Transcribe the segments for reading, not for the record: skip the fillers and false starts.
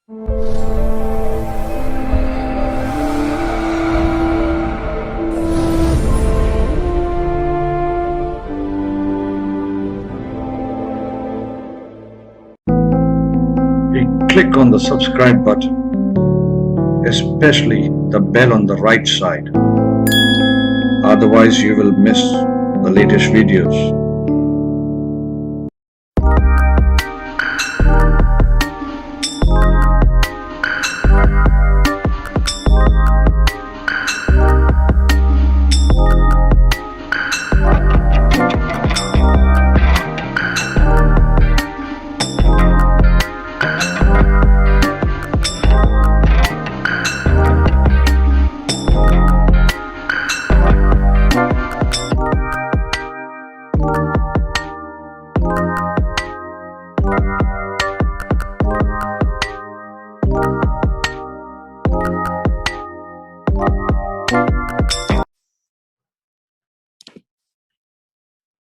Click on the subscribe button, especially the bell on the right side. Otherwise, you will miss the latest videos.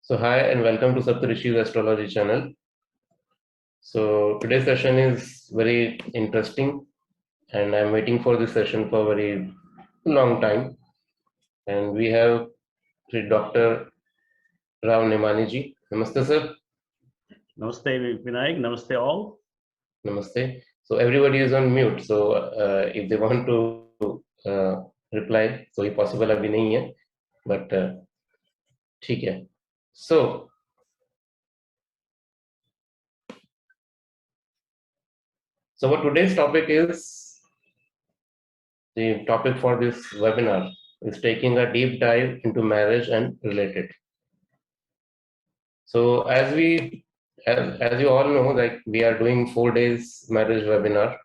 So hi and welcome to Saptarishis Astrology channel. So today's session is very interesting and I'm waiting for this session for a very long time. And we have Dr. Rao Nemani ji. Namaste sir. Namaste Vinayak, namaste all. Namaste. So everybody is on mute. So if they want to reply, so ये possible अभी नहीं है, but ठीक है. So what today's topic is, the topic for this webinar is taking a deep dive into marriage and related. So as you all know, like we are doing 4 days marriage webinar.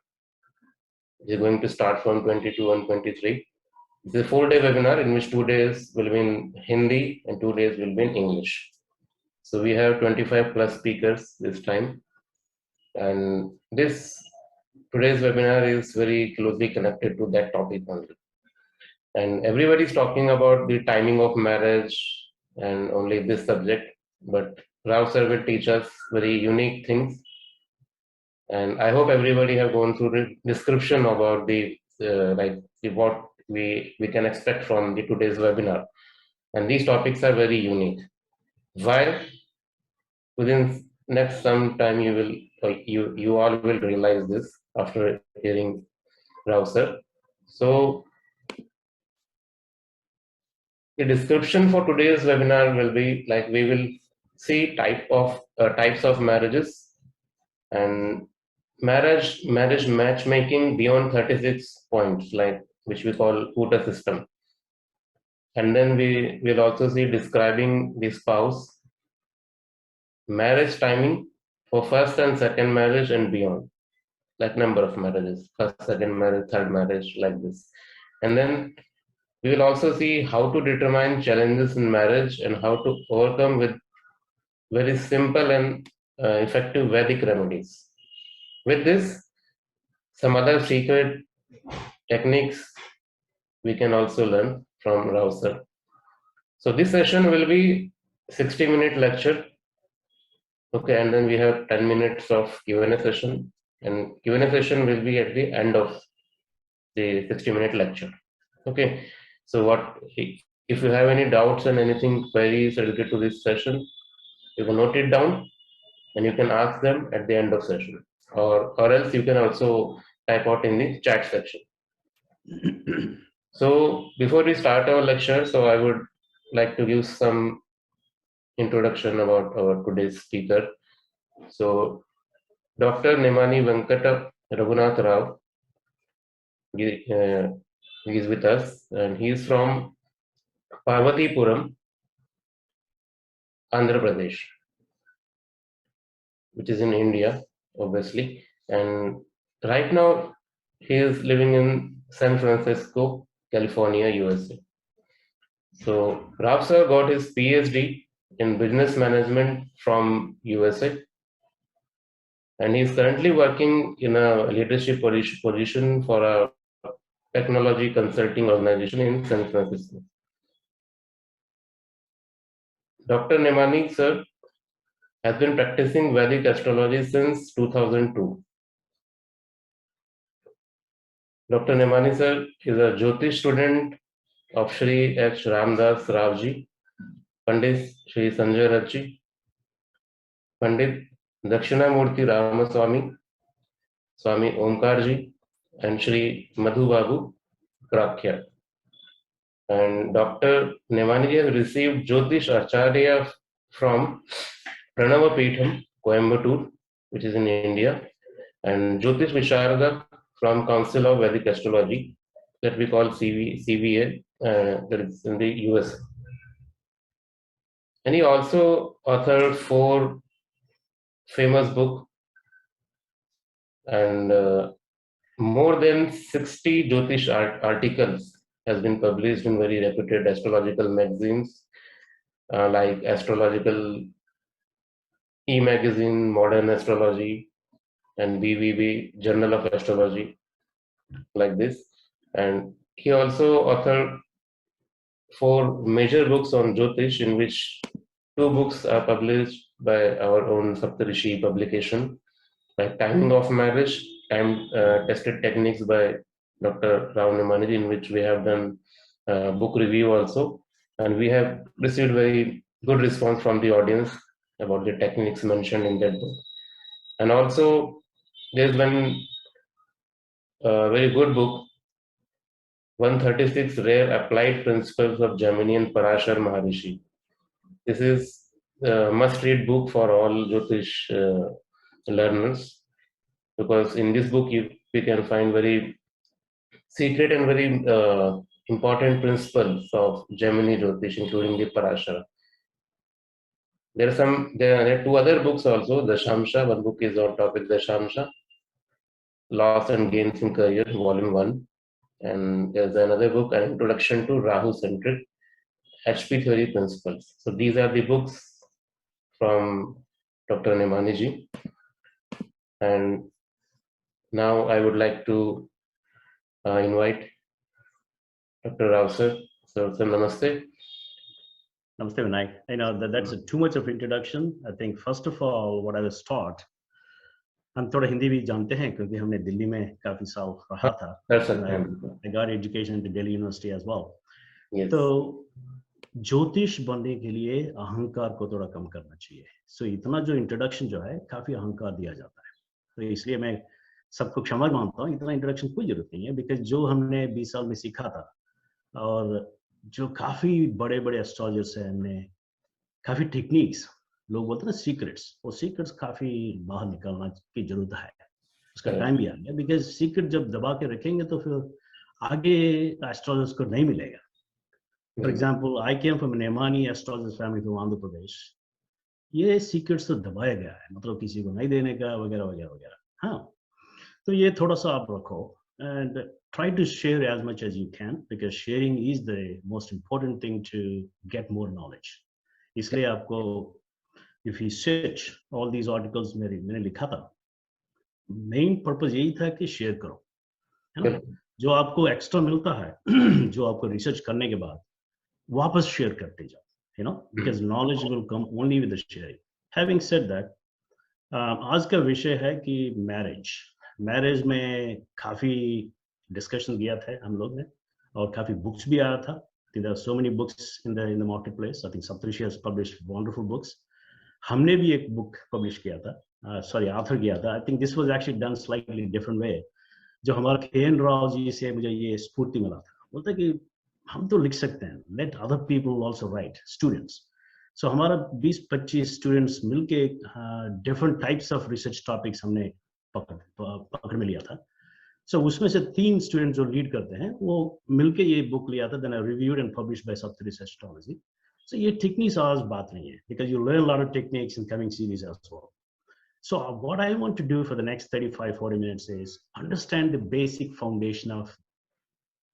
It's going to start from 22 and 23. It's a 4-day webinar in which 2 days will be in Hindi and 2 days will be in English. So we have 25 plus speakers this time. And today's webinar is very closely connected to that topic only. And everybody is talking about the timing of marriage and only this subject, but Rao sir will teach us very unique things. And I hope everybody have gone through the description about what we can expect from the today's webinar. And these topics are very unique. While within next some time you all will realize this after hearing Rao sir. So the description for today's webinar will be like we will see types of marriages and marriage matchmaking beyond 36 points, like which we call Kuta system. And then we will also see describing the spouse, marriage timing for first and second marriage and beyond, like number of marriages, first, second marriage, third marriage, like this. And then we will also see how to determine challenges in marriage and how to overcome with very simple and effective Vedic remedies. With this, some other secret techniques we can also learn from Rao sir. So this session will be 60-minute lecture. Okay, and then we have 10 minutes of Q&A session, and Q&A session will be at the end of the 60-minute lecture. Okay, so if you have any doubts and anything queries related to this session, you can note it down and you can ask them at the end of session, or else you can also type out in the chat section. So before we start our lecture, so I would like to give some introduction about our today's speaker. So Dr. Nemani Venkata Raghunatha Rao is with us, and he is from Parvatipuram, Andhra Pradesh, which is in India, obviously. And right now, he is living in San Francisco, California, USA. So Rao sir got his PhD in business management from USA, and he is currently working in a leadership position for a technology consulting organization in San Francisco. Dr. Nemani sir has been practicing Vedic astrology since 2002. Dr. Nemani sir is a Jyotish student of Shri H. Ramdas Rao ji, Pandit Shri Sanjay Rath ji, Pandit Dakshinamurti Ramaswamy, Swami Omkar ji, and Shri Madhu Babu Krakhya. And Dr. Nemani ji has received Jyotish Acharya from Pranava Peetham, Coimbatore, which is in India, and Jyotish Visharada from Council of Vedic Astrology, that we call CVA, that is in the US. And he also authored 4 famous books and more than 60 Jyotish articles has been published in very reputed astrological magazines like Astrological E-Magazine, Modern Astrology, and BVB, Journal of Astrology, like this. And he also authored 4 major books on Jyotish, in which 2 books are published by our own Saptarishi publication, like Timing of Marriage, Time Tested Techniques by Dr. Rao Nemani, in which we have done book review also. And we have received very good response from the audience about the techniques mentioned in that book. And also, there's one very good book, 136 Rare Applied Principles of Gemini and Parashar Maharishi. This is a must-read book for all Jyotish learners, because in this book we can find very secret and very important principles of Gemini Jyotish, including the Parashara. There are 2 other books also. The Shamsha, one book is on topic the Shamsha, Loss and Gains in Career, Volume 1. And there's another book, An Introduction to Rahu-centric HP Theory Principles. So these are the books from Dr. Nemani ji. And now I would like to invite Dr. Rao sir. Sir, namaste. Namaste, Vinayak. I know that's too much of introduction. I think first of all, what I was taught, हम थोड़ा हिंदी भी जानते हैं क्योंकि हमने दिल्ली में काफी साल रहा था. I got education at Delhi University as well. Yes. तो ज्योतिष बनने के लिए अहंकार को थोड़ा कम करना चाहिए. सो इतना जो इंट्रोडक्शन जो है काफी अहंकार दिया जाता है, तो इसलिए मैं सबको क्षमा मांगता हूँ. इतना इंट्रोडक्शन कोई जरूरत नहीं है, बिकॉज जो हमने 20 साल में सीखा था और जो काफी बड़े बड़े एस्ट्रोलॉजर्स हैं, हमने काफी टेक्निक्स, लोग बोलते हैं ना सीक्रेट्स, वो सीक्रेट्स काफी बाहर निकालना की जरूरत है. उसका टाइम भी आ गया, बिकॉज सीक्रेट जब दबा के रखेंगे तो फिर आगे एस्ट्रोलॉजर्स को नहीं मिलेगा. For example, I came from Nemani astrologers family from Andhra Pradesh. ये सीक्रेट्स तो दबाया गया है, मतलब किसी को नहीं देने का वगैरह वगैरह वगैरह. हाँ, तो ये थोड़ा सा आप रखो and try to share as much as you can, because sharing is the most important thing to get more knowledge. इसलिए आपको, if you search all these articles मैंने लिखा था, मेन पर्पस यही था कि शेयर करो, है ना. जो आपको एक्स्ट्रा मिलता है जो आपको रिसर्च करने के बाद वापस शेयर करते जाओ, you know, because knowledge will come only with the sharing. Having said that, आज का विषय है कि मैरिज में काफी डिस्कशन किया था हम लोग ने, और काफी बुक्स भी आया था. There are so many books in the marketplace. I think Saptarishis has published wonderful books. हमने भी एक बुक पब्लिश किया था, ऑथर किया था. I think this was actually done slightly different way. जो हमारा KN राव जी से मुझे ये स्फूर्ति मिला था, बोलता कि हम तो लिख सकते हैं, let other people also write, students. So हमारा 20-25 स्टूडेंट्स मिलके different types of research topics हमने पकड़ में लिया था. So उसमें से 3 स्टूडेंट जो लीड करते हैं वो मिलके ये बुक लिया था. Then I reviewed and published by Saptarishis Astrology. So ये टेक्निक्स आज बात नहीं है, because you learn a lot of techniques in coming series as well. So what I want to do for the next 35-40 minutes is understand the basic foundation of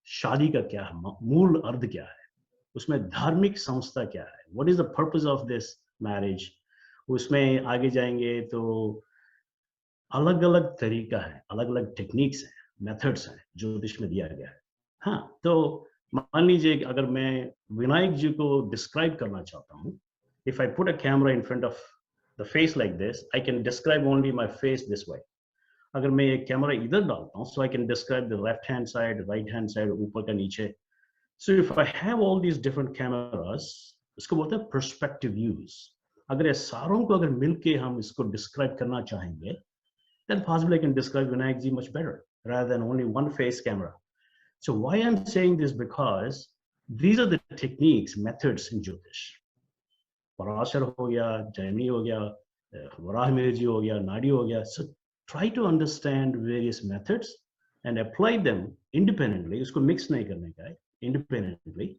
शादी का क्या है, मूल अर्थ क्या है, उसमें धार्मिक संस्था क्या है, what is the purpose of this marriage. उसमें आगे जाएंगे तो अलग अलग तरीका है, अलग अलग टेक्निक्स हैं, मेथड्स हैं ज्योतिष में दिया गया है. हाँ, तो मान लीजिए अगर मैं विनायक जी को डिस्क्राइब करना चाहता हूँ, if I put a camera in front of the face like this, I can describe only my face this way. अगर मैं एक कैमरा इधर डालता हूँ, so I can describe the left hand side, right hand side, ऊपर का नीचे. So if I have all these different cameras, इसको बोलते हैं perspective views. अगर ये सारों को अगर मिलके हम इसको describe करना चाहेंगे, then possibly I can describe Vinayak ji much better rather than only one face camera. So why I'm saying this, because these are the techniques, methods in Jyotish. Parashar ho gaya, Jaini ho gaya, Varahamiji ho gaya, Nadi ho gaya. So try to understand various methods and apply them independently. Usko mix nahi karne ka hai, independently.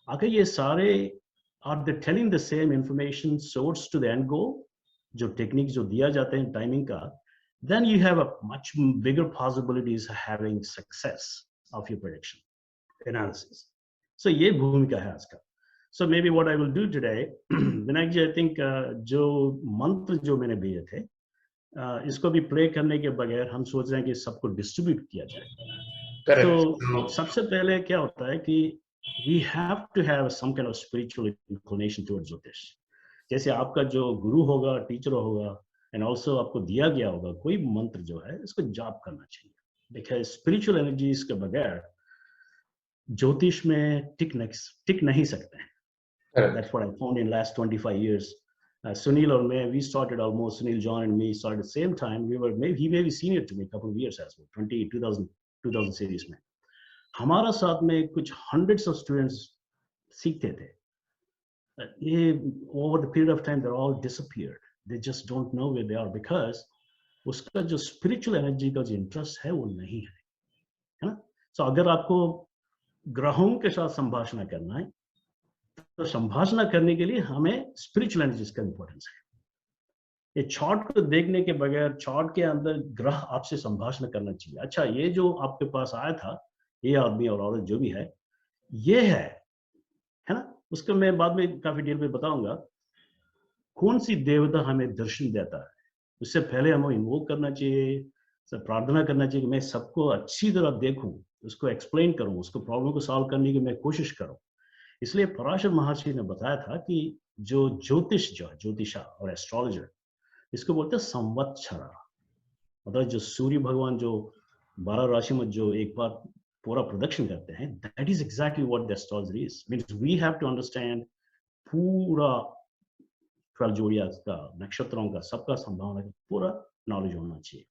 Agar ye sare are they telling the same information source to the end goal, jo techniques jo diya jate hain timing ka, then you have a much bigger possibilities of having success of your prediction analysis. So ye bhumika hai aska. So maybe what I will do today, Vinayak ji, I think jo mantra jo maine bheje the, isko bhi play karne ke bagair hum soch rahe hain ki sabko distribute kiya jaye. Correct. So sabse pehle kya hota hai ki we have to have some kind of spiritual inclination towards Jyotish. जैसे आपका जो गुरु होगा, teacher होगा, and also आपको दिया गया होगा कोई मंत्र जो है, इसको जाप करना चाहिए. Because spiritual energies के बगैर ज्योतिष में टिक नहीं सकते हैं. Correct. That's what I found in last 25 years. Sunil or me, we started almost, Sunil, John and me started at the same time. He may be senior to me a couple of years as well, 2000 series में. हमारा साथ में कुछ hundreds of students सीखते थे. Over the period of time, they're all disappeared. They just don't know where they are because उसका जो spiritual energy का जो interest है वो नहीं है ना. So अगर आपको ग्रहों के साथ संभाषण करना है, तो संभाषण करने के लिए हमें spiritual energies का importance है. ये चार्ट को देखने के बगैर चार्ट के अंदर ग्रह आपसे संभाषण करना चाहिए. अच्छा, ये जो आपके पास आया था, ये आदमी और औरत जो भी है, ये है ना. उसको मैं बाद में काफी डिटेल में बताऊंगा कौन सी देवता हमें दर्शन देता है. उससे पहले हमें इन्वोक करना चाहिए, प्रार्थना करना चाहिए कि मैं सबको अच्छी तरह देखूं, उसको एक्सप्लेन करूं, उसको प्रॉब्लम को सॉल्व करने की मैं कोशिश करूं. इसलिए पराशर महर्षि ने बताया था कि जो ज्योतिष जो है, ज्योतिषा और एस्ट्रोलॉजर, इसको बोलते हैं संवत्सरा. मतलब जो सूर्य भगवान जो 12 राशि में जो एक बार पूरा प्रोडक्शन करते हैं, that is exactly what the astrologer is. Means we have to understand पूरा 12 zodiacs का, नक्षत्रों का, सबका संभावना का पूरा knowledge होना चाहिए.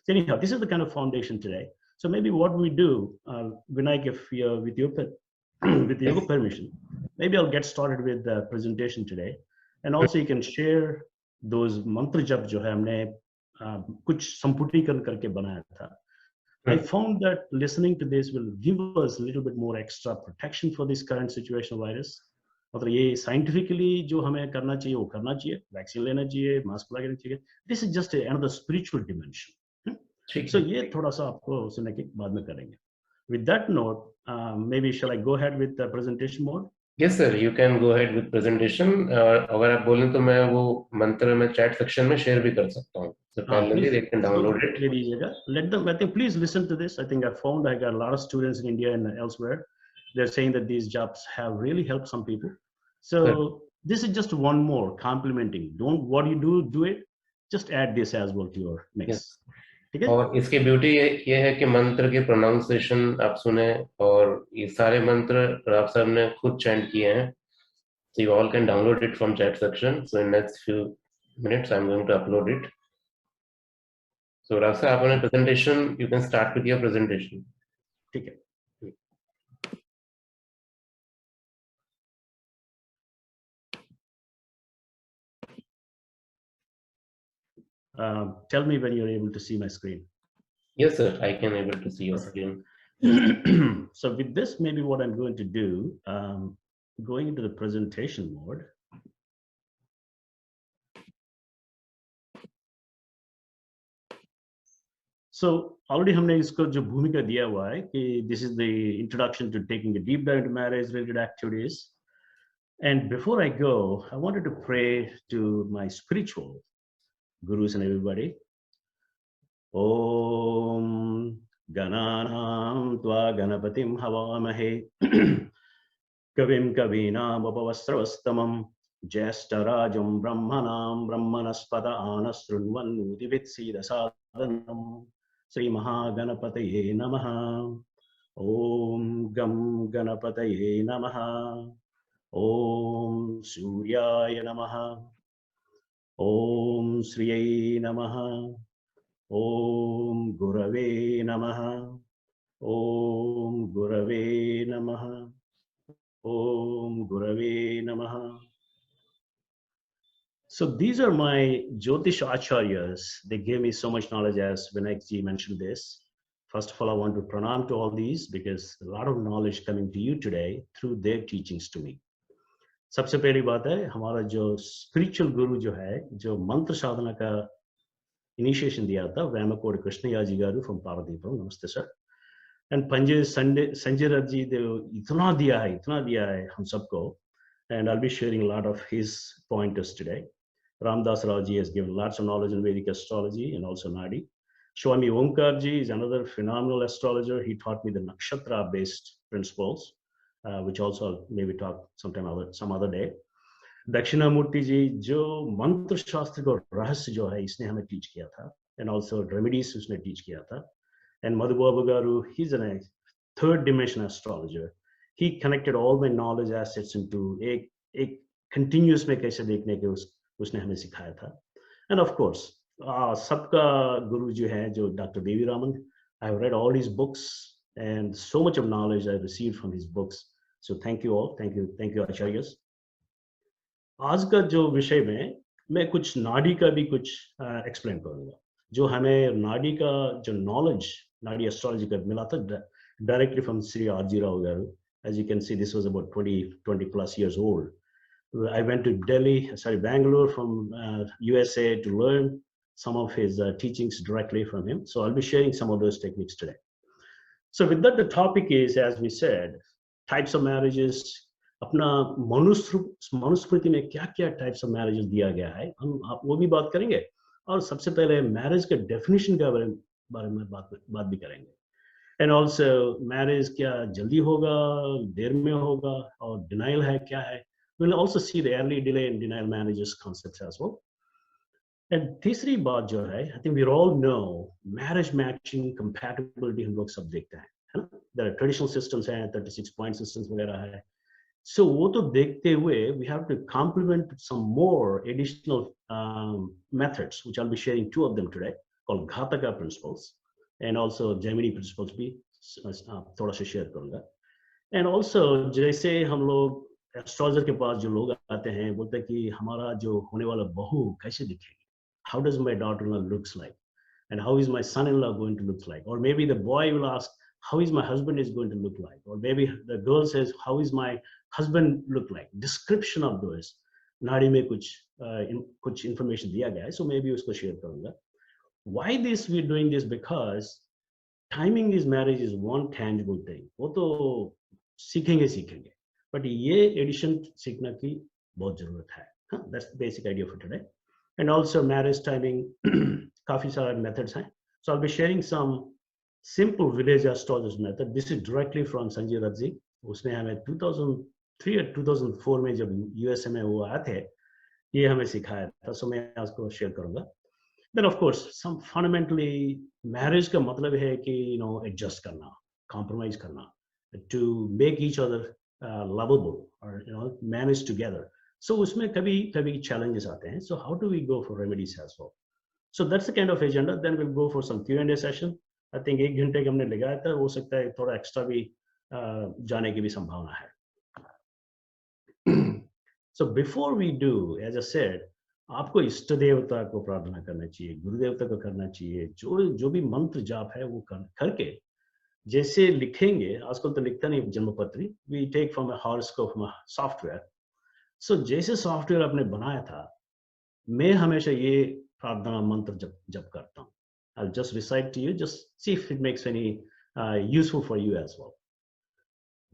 So anyhow, this is the kind of foundation today. So maybe what we do, Vinayak, if with your permission, maybe I'll get started with the presentation today, and also you can share those mantra jap जो है हमने कुछ संपुटीकरण करके बनाया था. I found that listening to this will give us a little bit more extra protection for this current situation of virus. मतलब ये scientifically जो हमें करना चाहिए वो करना चाहिए, वैक्सीन लेना चाहिए, मास्क लगाना चाहिए. This is just another spiritual dimension. So ये थोड़ा सा आपको सुनने के बाद में करेंगे. With that note, maybe shall I go ahead with the presentation mode? Yes sir, you can go ahead with presentation. अगर आप बोलें तो मैं वो मंत्र में chat section में share भी कर सकता हूँ. So finally they can download it. ले दीजिएगा. Let them. I think please listen to this. I think I got a lot of students in India and elsewhere. They're saying that these jobs have really helped some people. So this is just one more complementing. Don't what you do it. Just add this as well to your mix. Yes. ठीक है? और इसकी beauty ये है कि मंत्र के pronunciation आप सुने और ये सारे मंत्र राव सर ने खुद चैंट किए हैं. So you all can download it from chat section. So in next few minutes I'm going to upload it. So Rao sir, आप अपने presentation, you can start with your presentation. ठीक है. Tell me when you're able to see my screen. Yes, sir. I can able to see your screen. So with this, maybe what I'm going to do, going into the presentation mode. So already हमने इसको जो भूमिका दिया हुआ है कि this is the introduction to taking a deep dive into marriage-related activities. And before I go, I wanted to pray to my spiritual gurus and everybody. Om Gananam Tva Ganapatim Havamahe Kavim Kavinam Upavastravastamam ज्येष्ठराजं ब्रह्मणां ब्रह्मणस्पद आनशृण्वन्नोतिभित्सीदसादनं श्रीमहागणपतये नमः। ॐ गं गणपतये नमः। ॐ सूर्याय नमः। ॐ श्रियै नमः। ॐ गुरवे नमः। ॐ गुरवे नमः। ॐ गुरवे नमः। So these are my Jyotish Acharyas. They gave me so much knowledge, as Vinayak ji mentioned this. First of all, I want to pranam to all these because a lot of knowledge coming to you today through their teachings to me. सबसे पहली बात है, हमारा जो spiritual गुरु जो है, जो मंत्र साधना का इनिशिएशन दिया था, वेमकोड कृष्णयाजी गारू फ्रॉम पार्वतीपुरम, नमस्ते सर। एंड संजय रथ जी, इतना दिया है हम सबको, and I'll be sharing a lot of his pointers today. Ramdas Rao ji has given lots of knowledge in Vedic astrology and also Nadi. Swami Omkar ji is another phenomenal astrologer. He taught me the nakshatra based principles, which also I'll maybe talk some other day. Dakshinamurti ji, जो मंत्र शास्त्र को रहस्य जो है, इसने हमें teach किया था, and also remedies उसने teach किया था. And Madhu Babu Garu, he's a third dimension astrologer. He connected all my knowledge assets into एक continuous में कैसे देखने के उसने हमें सिखाया था. And of course, सबका गुरु जो है, जो Dr. Devi Raman, I have read all his books and so much of knowledge I received from his books. So thank you all, thank you Acharyas. आज का जो विषय में मैं कुछ नाड़ी का भी कुछ एक्सप्लेन करूंगा, जो हमें नाड़ी का जो नॉलेज नाड़ी एस्ट्रोलॉजी का मिला था directly from Shri R.G. Rao garu. As you can see, this was about 20 plus years old. I went to Bangalore from USA to learn some of his teachings directly from him. So I'll be sharing some of those techniques today. So with that, the topic is, as we said, types of marriages. अपना मनुस्मृति में क्या types of marriages दिया गया है, हम वो भी बात करेंगे, और सबसे पहले मैरिज के डेफिनेशन के बारे में बात भी करेंगे. And also marriage क्या जल्दी होगा, देर में होगा, और denial है क्या है. We'll also see the early delay and denial marriages concepts as well. And तीसरी बात जो है, I think we all know marriage matching compatibility हम लोग सब देखते हैं, है ना. There are traditional systems हैं, 36 point systems वगैरह है. So वो तो देखते हुए we have to complement some more additional methods, which I'll be sharing 2 of them today, called Ghataka principles. And also Gemini principles भी थोड़ा सा शेयर करूंगा. And also जैसे हम लोग एस्ट्रोलॉजर के पास जो लोग आते हैं, बोलते हैं कि हमारा जो होने वाला बहू कैसे दिखेगी, how does my daughter-in-law looks like, and how is my son-in-law going to look like, or maybe the boy will ask how is my husband is going to look like, or maybe the girl says how is my husband look like. Description of those नाड़ी में कुछ information दिया गया है, so maybe उसको share करूंगा. Why we're doing this? Because timing is marriage is one tangible thing. वो तो सीखेंगे, but ये addition सीखना की बहुत जरूरत है. That's the basic idea for today. And also marriage timing, काफी सारे methods हैं. So I'll be sharing some simple village astrologers method. This is directly from Sanjay Rath ji. उसने हमें 2003 or 2004 में जब USA में वो आए थे, ये हमें सिखाया था. So मैं उसको शेयर करूंगा. Then of course, some fundamentally marriage का मतलब है कि adjust करना, compromise करना, to make each other lovable or manage together. So उसमें कभी challenges आते हैं. So how do we go for remedies as well? So that's the kind of agenda. Then we'll go for some Q&A session. I think 1 घंटे का हमने लगाया था, हो सकता है थोड़ा extra भी जाने की भी संभावना है. So before we do, as I said, आपको इष्ट देवता को प्रार्थना करना चाहिए, गुरु देवता को करना चाहिए, जो भी मंत्र जाप है वो करके जैसे लिखेंगे. आजकल तो लिखता नहीं जन्मपत्री, we take from a horoscope from a software. So जैसे सॉफ्टवेयर आपने बनाया था, मैं हमेशा ये प्रार्थना मंत्र जप करता हूँ. I'll just recite to you, just see if it makes any useful for you as well.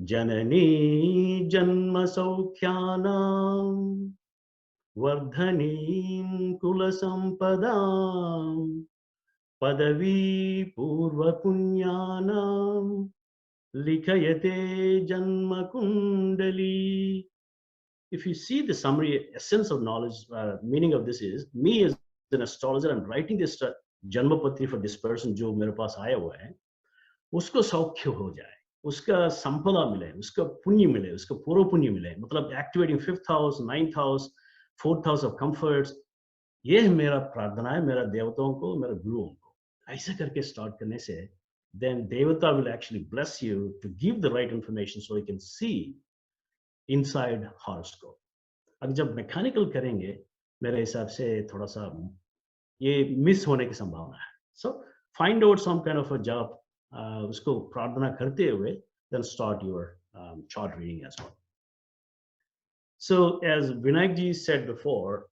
जननी जन्म सौख्यानां वर्धनीं कुलसंपदां पदवी पूर्वपुण्यानां लिखयते जन्म कुंडली if you see the summary essence of knowledge, meaning of this is, me as an astrologer, I'm writing this जन्मपत्री for this person जो मेरे पास आया हुआ है, उसको सौख्य हो जाए, उसका संपदा मिले, उसका पुण्य मिले, उसका पूर्व पुण्य मिले, मतलब activating 5th house, 9th house, 4th house of comforts, ये मेरा प्रार्थना है मेरा देवताओं को, मेरा गुरुओं को. ऐसे करके स्टार्ट करने से then devata will actually bless you to give the right information so you can see inside horoscope. अब जब मैकेनिकल करेंगे मेरे हिसाब से थोड़ा सा ये मिस होने की संभावना है. So find out some kind of a job, उसको प्रार्थना करते हुए then start your chart reading as well. So as Vinayak ji said before,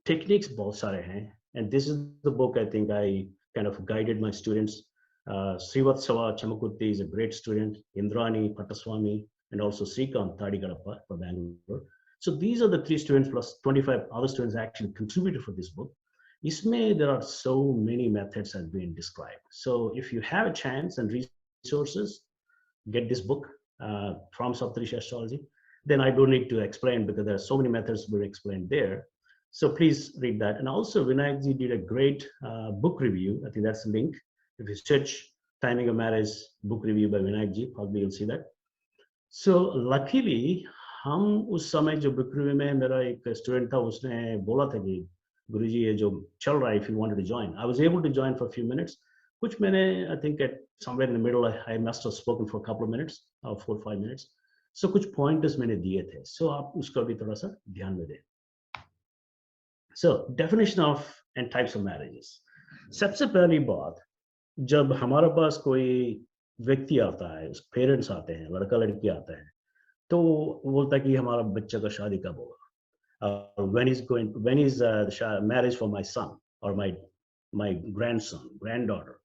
techniques बहुत सारे हैं, and this is the book I think I kind of guided my students. Srivatsava Chamakurti is a great student, Indrani Pattaswamy, and also Srikant Tadigarappa for Bangalore. So these are the 3 students plus 25 other students actually contributed for this book. Isme, there are so many methods have been described. So if you have a chance and resources, get this book from Saptarishis Astrology. Then I don't need to explain because there are so many methods were explained there. So please read that. And also Vinayak ji did a great book review. I think that's the link. If you search Timing of Marriage book review by Vinayak ji, probably you'll see that. So luckily, हम उस समय जो book review में मेरा एक student था उसने बोला था कि गुरुजी ये जो चल रहा है, if you wanted to join, I was able to join for a few minutes. कुछ मैंने I think at somewhere in the middle I must have spoken for a couple of minutes or 4 or 5 minutes. So कुछ pointers मैंने दिए थे. So आप उसका भी थोड़ा सा ध्यान में दें. So definition of and types of marriages. सबसे पहली बात, जब हमारे पास कोई व्यक्ति आता है, पेरेंट्स आते हैं, लड़का लड़की आता है, तो वो बोलता है कि हमारा बच्चा का शादी कब होगा, when is the marriage for my son or my grandson, granddaughter.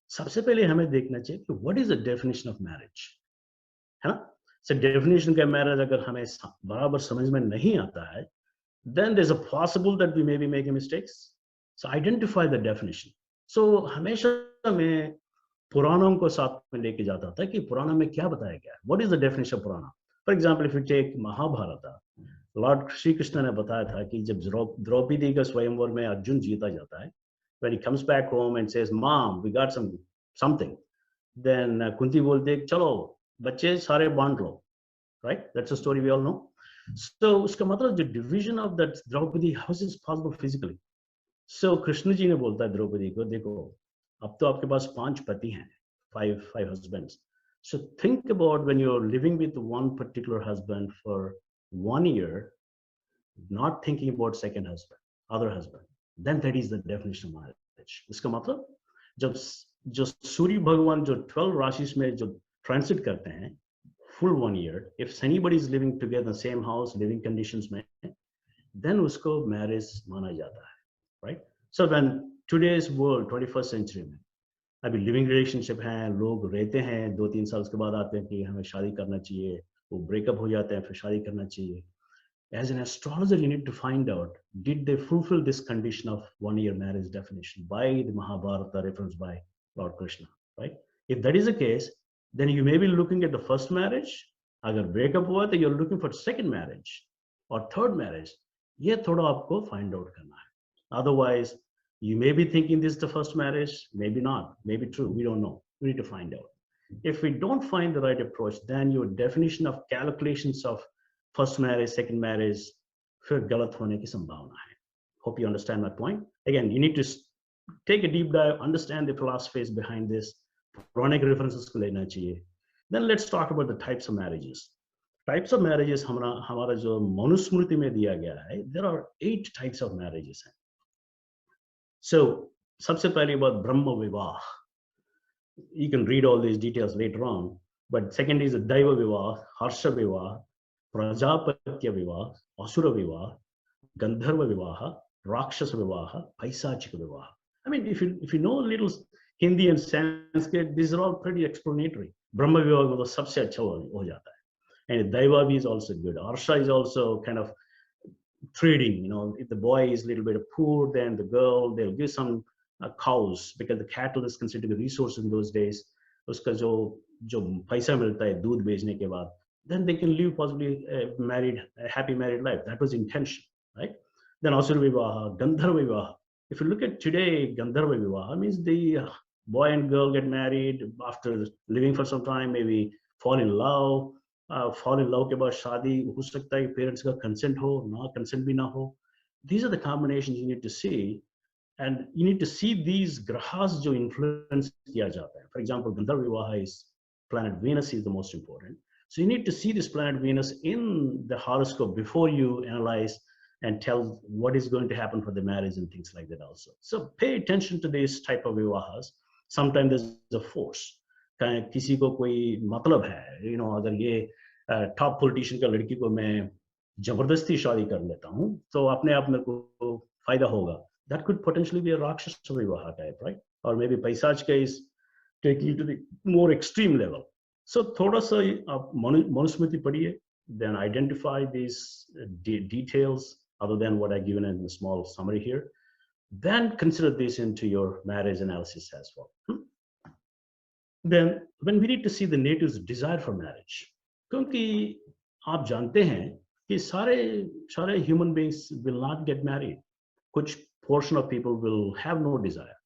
सबसे पहले हमें देखना चाहिए कि what is the definition of marriage, है ना. So definition का marriage अगर हमें बराबर समझ में नहीं आता है, then there's a possible that we may be making mistakes. So identify the definition. So हमेशा मैं पुराणों को साथ में लेके जाता था कि पुराण में क्या बताया गया है. What is the definition of Purana? For example, if you take Mahabharata, Lord Shri Krishna ने बताया था कि जब द्रौपदी का स्वयंवर में अर्जुन जीता जाता है, when he comes back home and says, "Mom, we got something," then Kunti बोलते हैं, चलो बच्चे सारे बांट लो, right? That's a story we all know. So उसका मतलब the division of that Draupadi, how is this possible physically? So Krishna जी ने बोलता है द्रौपदी को, देखो अब तो आपके पास 5 पति हैं, five husbands. So think about when you're living with one particular husband for 1 year, not thinking about second husband, other husband, then that is the definition of marriage. इसका मतलब जब जो सूर्य भगवान जो 12 राशि में जो ट्रांसिट करते हैं full 1 year, if anybody is living together in the same house, living conditions में, then उसको marriage माना जाता है, right? So when today's world 21st century में अभी लिविंग रिलेशनशिप हैं, लोग रहते हैं 2-3 साल के बाद आते हैं कि हमें शादी करना चाहिए, वो ब्रेकअप हो जाते हैं, फिर शादी करना चाहिए. As an astrologer, you need to find out, did they fulfill this condition of 1 year marriage definition by the Mahabharata reference by Lord Krishna, right? If that is the case, then you may be looking at the first marriage. अगर breakup हुआ तो you're looking for second marriage or third marriage. ये थोड़ा आपको find out करना है. Otherwise, you may be thinking this is the first marriage, maybe not, maybe true, we don't know. We need to find out. If we don't find the right approach, then your definition of calculations of first marriage, second marriage, फिर गलत होने की संभावना है. Hope you understand my point. Again, you need to take a deep dive, understand the philosophies behind this, Puranic references को लेना चाहिए. Then let's talk about the types of marriages. Types of marriages हमारा जो मनुस्मृति में दिया गया है, there are 8 types of marriages. So सबसे पहली बात ब्रह्म विवाह. You can read all these details later on, but second is दैव विवाह, हर्ष विवाह, प्रजापत्य विवाह, असुर विवाह, गंधर्व विवाह, राक्षस विवाह, पैशाचिक विवाह. I mean, if you know a little Hindi and Sanskrit, these are all pretty explanatory. ब्रह्म विवाह तो सबसे अच्छा हो जाता है. And दैव is also good. Harsha is also kind of trading, you know, if the boy is a little bit poor, then the girl, they'll give some cows, because the cattle is considered a resource in those days. उसका जो पैसा मिलता है दूध बेचने के बाद, then they can live possibly a happy married life. That was intention, right? Then Asura Vivaha, Gandharva Vivaha. If you look at today, Gandharva Vivaha means the boy and girl get married after living for some time, maybe fall in love. Fall in love के बाद शादी हो सकता है parents का consent हो ना consent भी ना हो. These are the combinations you need to see, and you need to see these grahas जो influence किया जाता है. For example, Gandharva Vivaha is planet Venus is the most important. So you need to see this planet Venus in the horoscope before you analyze and tell what is going to happen for the marriage and things like that also. So pay attention to this type of vivahas. Sometimes there's a force. किसी को कोई मतलब है, अगर ये top politician का लड़की को मैं जबरदस्ती शादी कर लेता हूँ तो अपने आप मेरे को फायदा होगा. That could potentially be a Rakshasa vivaha type, right? Or maybe Paisaj case taking you to the more extreme level. So thoda sa Manusmriti padhiye, then identify these details other than what I've given in a small summary here. Then consider this into your marriage analysis as well. Then when we need to see the native's desire for marriage, क्योंकि आप जानते हैं कि सारे human beings will not get married. कुछ portion of people will have no desire.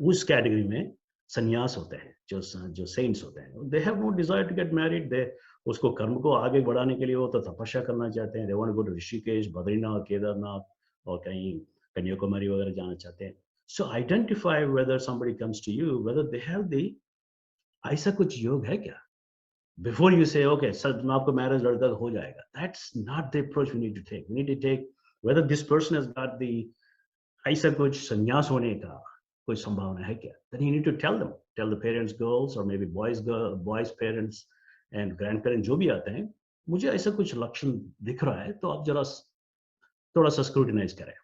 उस category में संन्यास होते हैं, जो saints होते हैं, they have no desire to get married. They उसको कर्म को आगे बढ़ाने के लिए वो तो तपस्या करना चाहते हैं. They want to go to Rishikesh, Badrinath, Kedarnath और कहीं कन्याकुमारी वगैरह जाना चाहते हैं. So identify whether somebody comes to you, whether they have the ऐसा कुछ योग है क्या? Before you say, okay, sir मैं आपको marriage लड़का हो जाएगा. That's not the approach we need to take. We need to take whether this person has got the ऐसा कुछ संन्यास होने का कोई संभावना है क्या? Then you need to tell the parents, girls, or maybe boys parents and grandparents जो भी आते हैं, मुझे ऐसा कुछ लक्षण दिख रहा है तो आप जरा थोड़ा सा scrutinize करें.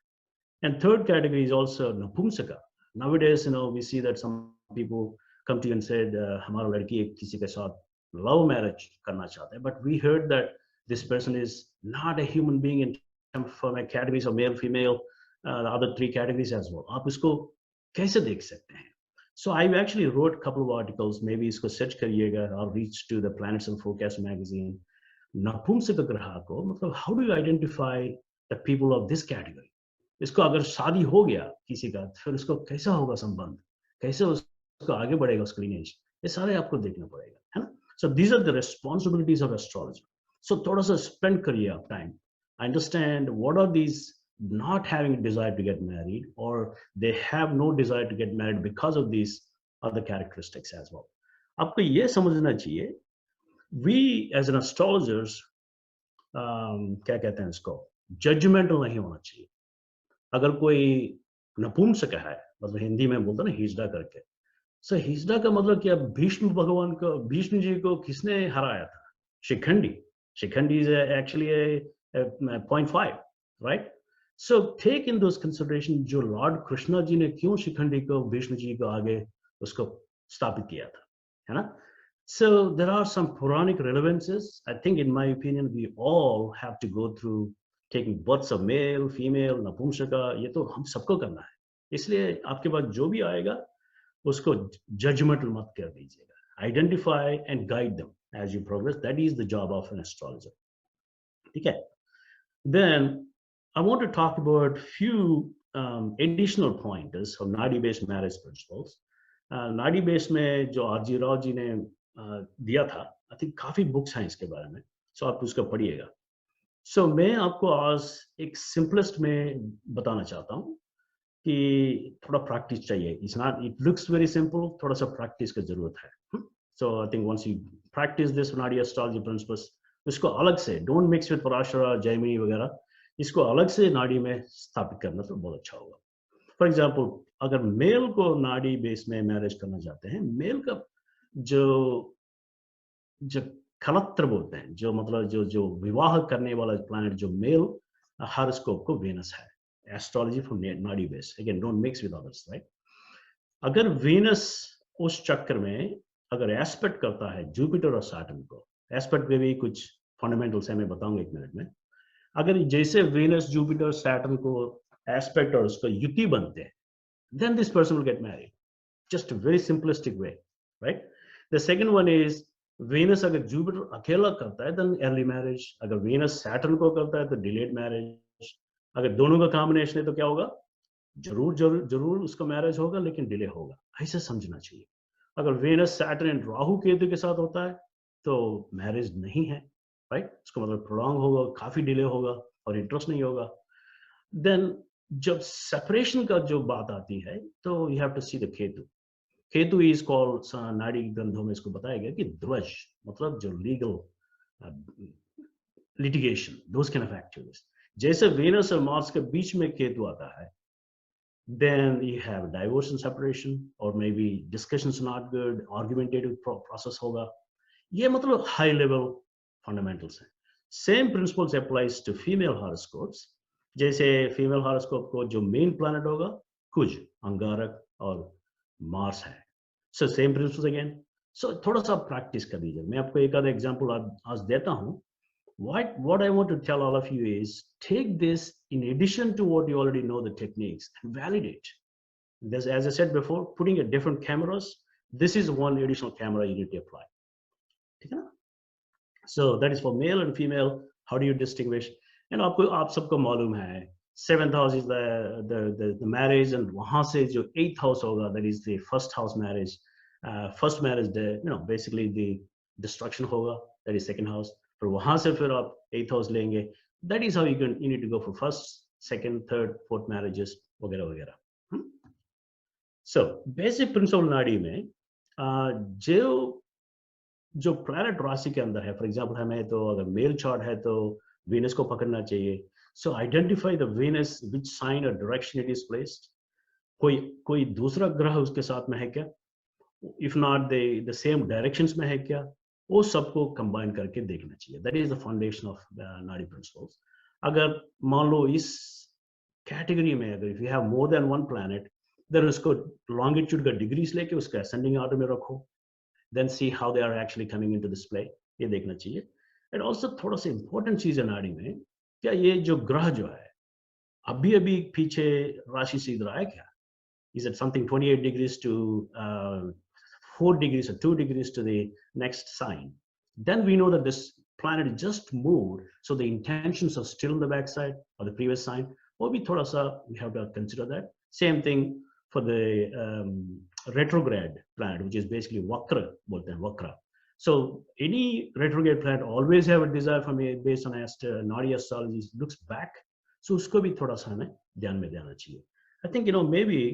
And third category is also napumsaka. Nowadays, we see that some people come to you and said, हमारा लड़की किसी के साथ love marriage करना चाहता है, but we heard that this person is not a human being in terms of categories of male, female, the other three categories as well. आप इसको कैसे देख सकते हैं? So I actually wrote a couple of articles, maybe इसको search करिएगा, or reach to the Planets and Forecast magazine. नपुंसक ग्रह को मतलब how do you identify the people of this category? इसको अगर शादी हो गया किसी का, फिर उसको कैसा होगा संबंध, कैसे उसको आगे बढ़ेगा उसका lineage, ये सारे आपको देखना पड़ेगा, है ना? So these are the responsibilities of astrology. So थोड़ा सा spend करिए आप time, understand what are these not having a desire to get married, or they have no desire to get married because of these other characteristics as well. आपको ये समझना चाहिए, we as an astrologers क्या कहते हैं इसको, judgmental नहीं होना चाहिए. अगर कोई नपुंसक है, मतलब हिंदी में बोलते ना हिजड़ा करके, so हिजड़ा का मतलब क्या, भीष्म जी को किसने हराया था? Shikhandi is actually a 0.5, right? So take in those considerations जो लॉर्ड कृष्णा जी ने क्यों शिखंडी को भीष्म जी को आगे उसको स्थापित किया था, है ना? So there are some Puranic relevances. I think in my opinion we all have to go through taking births of male, female, napumsaka, ये तो हम सबको करना है. इसलिए आपके पास जो भी आएगा उसको judgmental मत कर दीजिएगा. Identify and guide them as you progress. That is the job of an astrologer. Okay. Then I want to talk about few additional pointers of Nadi-based marriage principles. Nadi-based में जो R.G. Rao जी ने दिया था, I think काफी books हैं इसके बारे में, so आप उसको पढ़िएगा. So मैं आपको आज एक simplest में बताना चाहता हूँ कि थोड़ा practice चाहिए. It looks very simple, थोड़ा सा practice का जरूरत है. So I think once you practice this Nadi astrology principles, इसको अलग से don't mix with Parashara, Jaimini वगैरह, इसको अलग से नाड़ी में स्थापित करना तो बहुत अच्छा होगा. फॉर एग्जाम्पल अगर मेल को नाड़ी बेस में मैरिज करना चाहते हैं, मेल का जो खलत्र बोलते हैं, जो मतलब जो विवाह करने वाला प्लैनेट जो मेल हॉरोस्कोप को वेनस है. एस्ट्रोलॉजी फॉर नाड़ी base, again don't mix with others, right? अगर वेनस उस चक्कर में अगर एस्पेक्ट करता है जुपिटर और सैटर्न को, एस्पेक्ट में भी कुछ फंडामेंटल्स है, मैं बताऊंगा एक मिनट में. अगर जैसे वेनस जुपिटर सैटर्न को एस्पेक्ट और उसका युति बनते हैं, then this person will get married. Just a very simplistic way, right? The second one is Venus अगर जुपिटर अकेला करता है देन अर्ली मैरिज, अगर वेनस सैटर्न को करता है तो डिलेड मैरिज, अगर दोनों का कॉम्बिनेशन है तो क्या होगा, जरूर जरूर जरूर उसका मैरिज होगा लेकिन डिले होगा, ऐसे समझना चाहिए। अगर Venus Saturn and Rahu Ketu के साथ होता है तो मैरिज नहीं है, राइट, उसका मतलब प्रोलॉन्ग होगा, काफी डिले होगा और इंटरेस्ट नहीं होगा। देन जब सेपरेशन का जो बात आती है तो you have to see the Ketu. Ketu is called, नाड़ी ग्रंथों में इसको बताया गया कि ध्वज, मतलब जो legal litigation, those kind of activities. जैसे वेनस और मार्स के बीच में केतु आता है, then you have divorce and separation, or maybe discussions not good, argumentative process होगा। ये मतलब high level fundamentals हैं। Same principles applies to female horoscopes। जैसे female horoscope को जो main planet होगा कुज, अंगारक और मार्स है। So same principles again। So थोड़ा सा practice कर लीजिए। मैं आपको एक आधा example आज देता हूँ। What I want to tell all of you is take this in addition to what you already know the techniques and validate. This, as I said before, putting a different cameras, this is one additional camera you need to apply. So that is for male and female. How do you distinguish? And आप सबको मालूम है 7th house is the marriage, and वहाँ से जो 8th house होगा, that is the first house marriage. First marriage, basically the destruction होगा, that is second house. फिर वहां से फिर आप 8th हाउस लेंगे, that is how you need to go for first, second, third, fourth marriages वगैरह वगैरह। सो बेसिक प्रिंसिपल नाड़ी में जो प्लैनेट राशि के अंदर है, फॉर एग्जांपल हमें तो अगर मेल चार्ट है तो वीनस को पकड़ना चाहिए। So identify the Venus which sign और डायरेक्शन इट इज प्लेस्ड। कोई दूसरा ग्रह उसके साथ में है क्या, if not the same directions में है क्या, वो सबको कंबाइन करके देखना चाहिए। That is the foundation of Nadi principles. अगर मान लो इस कैटेगरी में अगर if you have more than one planet, then उसको लॉन्गिट्यूड का डिग्रीज लेके उसका असेंडिंग ऑर्डर में रखो, then C how they are actually coming into this play, ये देखना चाहिए। एंड ऑल्सो थोड़ा सा इंपॉर्टेंट चीज है नाड़ी में, क्या ये जो ग्रह जो है अभी अभी पीछे राशि से इधर आया क्या, is it something 28 degrees to 4 degrees or 2 degrees to the next sign, then we know that this planet just moved, so the intentions are still in the backside of the previous sign, or we thoda sa we have to consider that. Same thing for the retrograde planet, which is basically vakra, bolte hain vakra. So any retrograde planet always have a desire for me based on Nadi astrology, looks back, so usko bhi thoda sa hमें ध्यान में देना चाहिए। I think maybe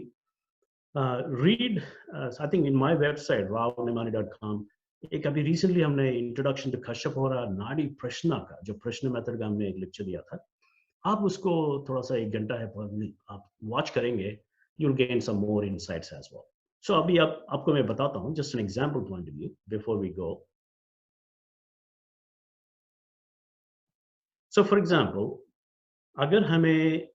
read, I think in my website Raghunatha.com, एक अभी recently हमने introduction to Kashyap हो रहा नाड़ी प्रश्न का, जो प्रश्न मेथड का हमने एक लेक्चर दिया था, आप उसको थोड़ा सा 1 घंटा है आप वॉच करेंगे, you will gain some more insights as well. So अभी आपको मैं बताता हूँ just an example point of view before we go. So for example अगर हमें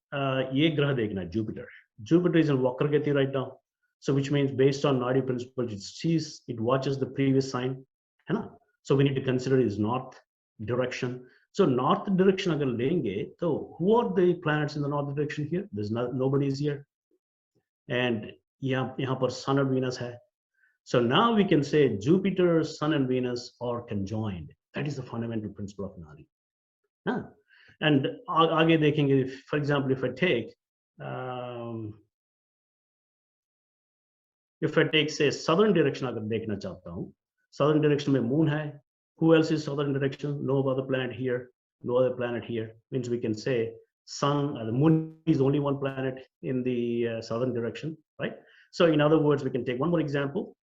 ये ग्रह देखना है Jupiter is in Vakra Gati right now, so which means based on Nadi principle, it watches the previous sign, है ना? So we need to consider is north direction. So north direction अगर लेंगे तो who are the planets in the north direction here? There's nobody is here, and यहाँ पर Sun and Venus है. So now we can say Jupiter, Sun and Venus are conjoined. That is the fundamental principle of Nadi. Huh? And आगे देखेंगे, for example, if I take say southern direction अगर देखना चाहता हूँ, southern direction में moon है, who else is southern direction? No other planet here, no other planet here, means we can say sun, the moon is only one planet in the southern direction, right? So in other words, we can take one more example.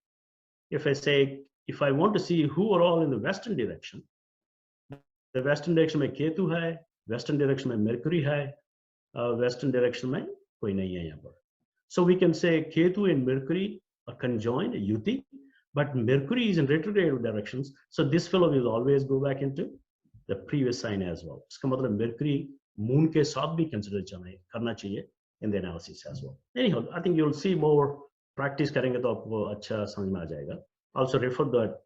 If I say, if I want to see who are all in the western direction, the western direction में केतु है, western direction में Mercury है, western direction में कोई नहीं है यहाँ पर. So we can say Ketu and Mercury are conjoined, Yuti, but Mercury is in retrograde directions, so this fellow will always go back into the previous sign as well. इसका मतलब Mercury moon के साथ भी consider करना चाहिए in the analysis as well. Anyhow, I think you'll see more, practice करेंगे तो आपको अच्छा समझ में आ जाएगा. Also refer that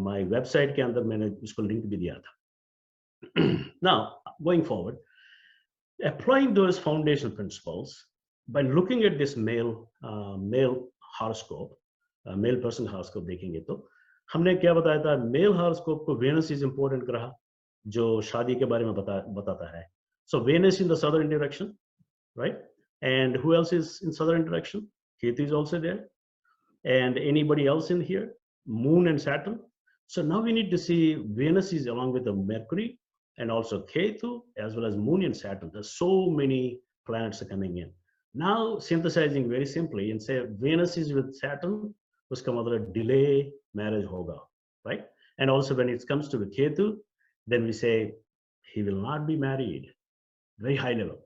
my website के अंदर मैंने उसको link भी दिया था. Now, going forward, applying those foundational principles by looking at this male horoscope, male person horoscope देखेंगे तो हमने क्या बताया था, मेल हॉरोस्कोप को वेनस इज इंपॉर्टेंट ग्रह जो शादी के बारे में बताता है. So Venus in the southern direction, right? And who else is in southern direction? Ketu is also there. And anybody else in here? Moon and Saturn. So now we need to see Venus is along with the Mercury and also Ketu as well as Moon and Saturn. There's so many planets are coming in. Now synthesizing very simply and say Venus is with Saturn, uska matlab delay marriage hoga, right? And also when it comes to the Ketu, then we say he will not be married, very high level.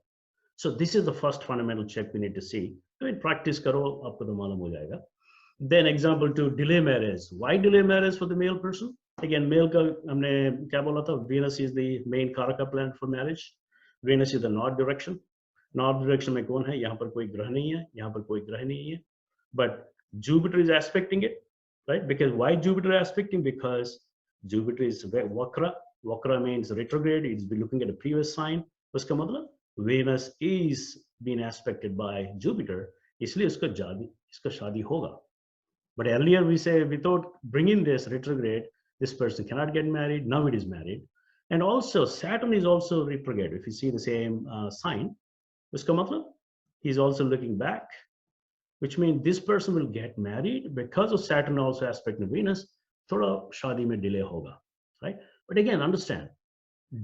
So this is the first fundamental check we need to see. तो in practice करो आपको तो मालूम हो जाएगा. Then example to delay marriage. Why delay marriage for the male person? Again, male का हमने क्या बोला था? Venus is the main कारक planet for marriage. Venus is the north direction. North direction में कौन है? यहाँ पर कोई ग्रह नहीं है. यहाँ पर कोई ग्रह नहीं है. But Jupiter is aspecting it, right? Because why Jupiter aspecting? Because Jupiter is Vakra. Vakra means retrograde. It's been looking at the previous sign. उसका मतलब Venus is being aspected by Jupiter, इसलिए इसका शादी होगा. But earlier we say without bringing this retrograde, this person cannot get married. Now it is married. And also Saturn is also retrograde. If you see the same sign, उसका मतलब he's also looking back, which means this person will get married because of Saturn also aspecting Venus. थोड़ा शादी में delay होगा, right? But again, understand,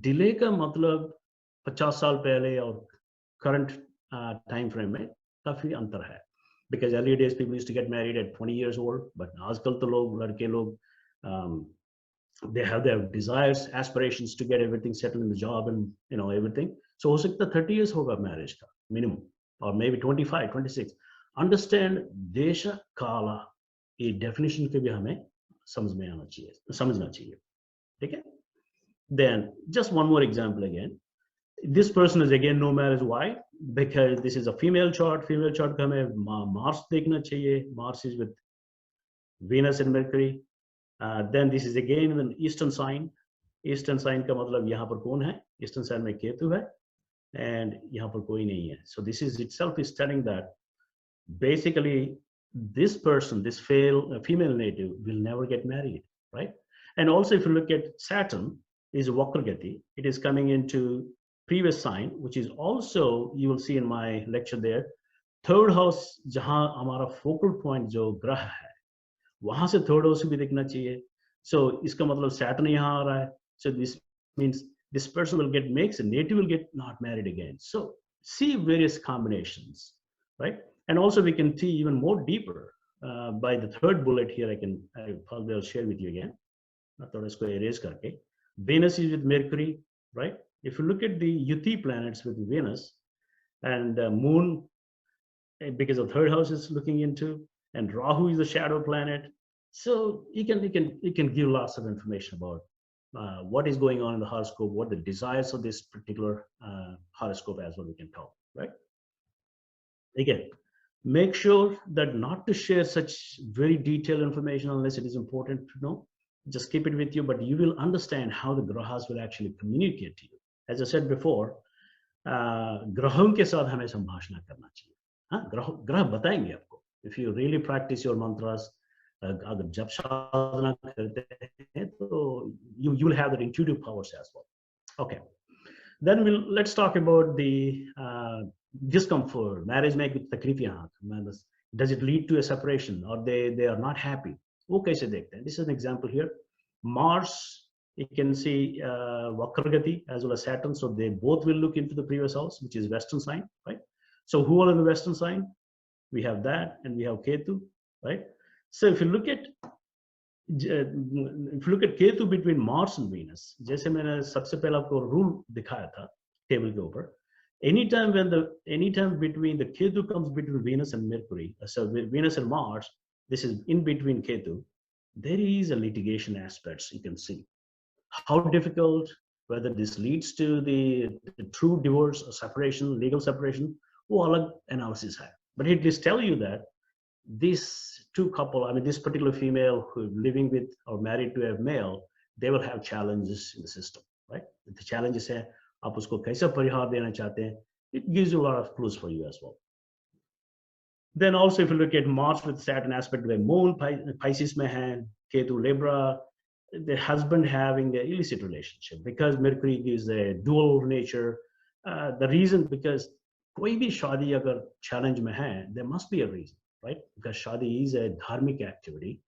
delay का मतलब 50 साल पहले और current time frame में काफी अंतर है. Because earlier days people used to get married at 20 years old, but आजकल तो लड़के लोग they have their desires, aspirations to get everything settled in the job and everything. So हो सकता 30 years होगा marriage का minimum, or maybe 25, 26. Understand देश काला ये definition के भी हमें समझना चाहिए, ठीक है? Then just one more example again. This person is again no marriage. Why? Because this is a female chart. Female chart का हमें Mars देखना चाहिए. Mars is with Venus and Mercury. Then this is again an Eastern sign. Eastern sign का मतलब यहाँ पर कौन है? Eastern sign में केतु है, and यहाँ पर कोई नहीं है. So this is itself is telling that basically this person, this female native, will never get married, right? And also if you look at Saturn, is Vakragati. It is coming into previous sign, which is also, you will see in my lecture there, third house जहाँ हमारा focal point जो ग्रह है, वहाँ से third house भी देखना चाहिए. So इसका मतलब Saturn यहाँ आ रहा है. So this means this person will get makes a native will get not married again. So see various combinations, right? And also we can see even more deeper by the third bullet here. I probably will share with you again. मैं थोड़ा इसको erase करके. Venus is with Mercury, right? If you look at the Yuti planets with Venus and Moon, because of third house is looking into, and Rahu is a shadow planet, so you can give lots of information about what is going on in the horoscope, what the desires of this particular horoscope as well. We can talk, right? Again, make sure that not to share such very detailed information unless it is important to know. Just keep it with you, but you will understand how the grahas will actually communicate to you. As I said before, ग्रहों के साथ हमें संभाषण करना चाहिए. हाँ, ग्रह बताएंगे आपको. If you really practice your mantras, अगर जब साधना करते हैं तो you will have that intuitive powers as well. Okay, then let's talk about the discomfort. Marriage में कुछ तकलीफ यहाँ. Does it lead to a separation or they are not happy? वो कैसे देखते हैं? This is an example here. Mars, you can see Vakragati as well as Saturn. So they both will look into the previous house, which is Western sign, right? So who are in the Western sign? We have that, and we have Ketu, right? So if you look at Ketu between Mars and Venus, जैसे मैंने सबसे पहले आपको rule दिखाया था table के ऊपर. Anytime between the Ketu comes between Venus and Mercury, so Venus and Mars, this is in between Ketu, there is a litigation aspects you can see. How difficult, whether this leads to the true divorce or separation, legal separation, वो अलग analysis है. But it is tell you that this two couple, I mean this particular female who living with or married to a male, they will have challenges in the system, right? The challenges है, आप उसको कैसे परिहार देना चाहते हैं. It gives you a lot of clues for you as well. Then also if you look at Mars with Saturn aspect where Moon Pisces mein hai, Ketu Libra, the husband having an illicit relationship because Mercury is a dual nature. The reason because koi bhi shadi agar challenge mein hai, there must be a reason, right? Because shadi is a dharmic activity.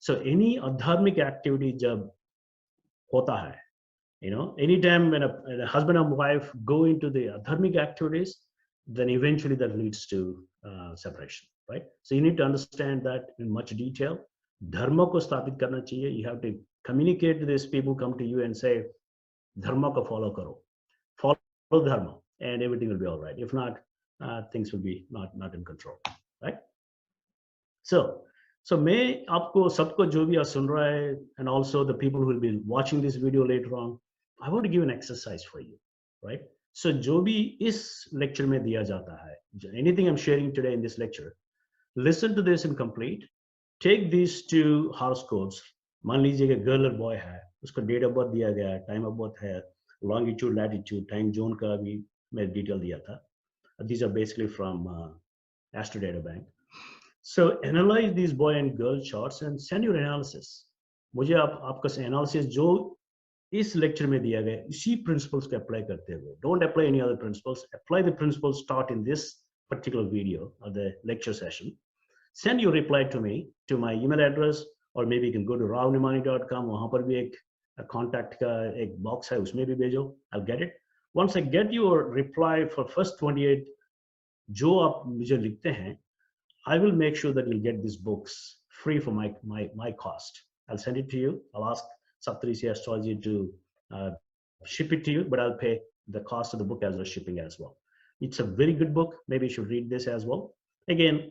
So any adharmic activity jab hota hai, you know, anytime when a husband and wife go into the adharmic activities, then eventually that leads to separation, right? So you need to understand that in much detail. Dharma ko sthapit karna chahiye. You have to communicate to these people, come to you and say, dharma ko follow karo, follow dharma, and everything will be all right. If not, things will be not in control, right? So मैं आपको सबको जो भी आप सुन रहा है, and also the people who will be watching this video later on, I want to give an exercise for you, right? So जो भी इस lecture में दिया जाता है, anything I'm sharing today in this lecture, listen to this in complete. Take these two horoscopes. मान लीजिए कि गर्ल और बॉय है, उसको डेट ऑफ बर्थ दिया गया है, टाइम ऑफ बर्थ है, लॉन्गिट्यूड लैटिट्यूड, टाइम जोन का भी मैं डिटेल दिया था. These are basically from Astro Data Bank. So analyze these boy and girl charts and send your analysis. मुझे आपका analysis जो इस lecture में दिया गया इसी principles को apply करते हुए. Don't apply any other principles. Apply the principles taught in this particular video or the lecture session. Send your reply to me to my email address, or maybe you can go to raghunatha.com. वहाँ पर भी एक contact का एक box है, उसमें भी भेजो. I'll get it. Once I get your reply for first 28 जो आप मुझे लिखते हैं, I will make sure that you'll get these books free for my cost. I'll send it to you. I'll ask Saptarishis Astrology to ship it to you, but I'll pay the cost of the book as well as shipping as well. It's a very good book. Maybe you should read this as well. Again,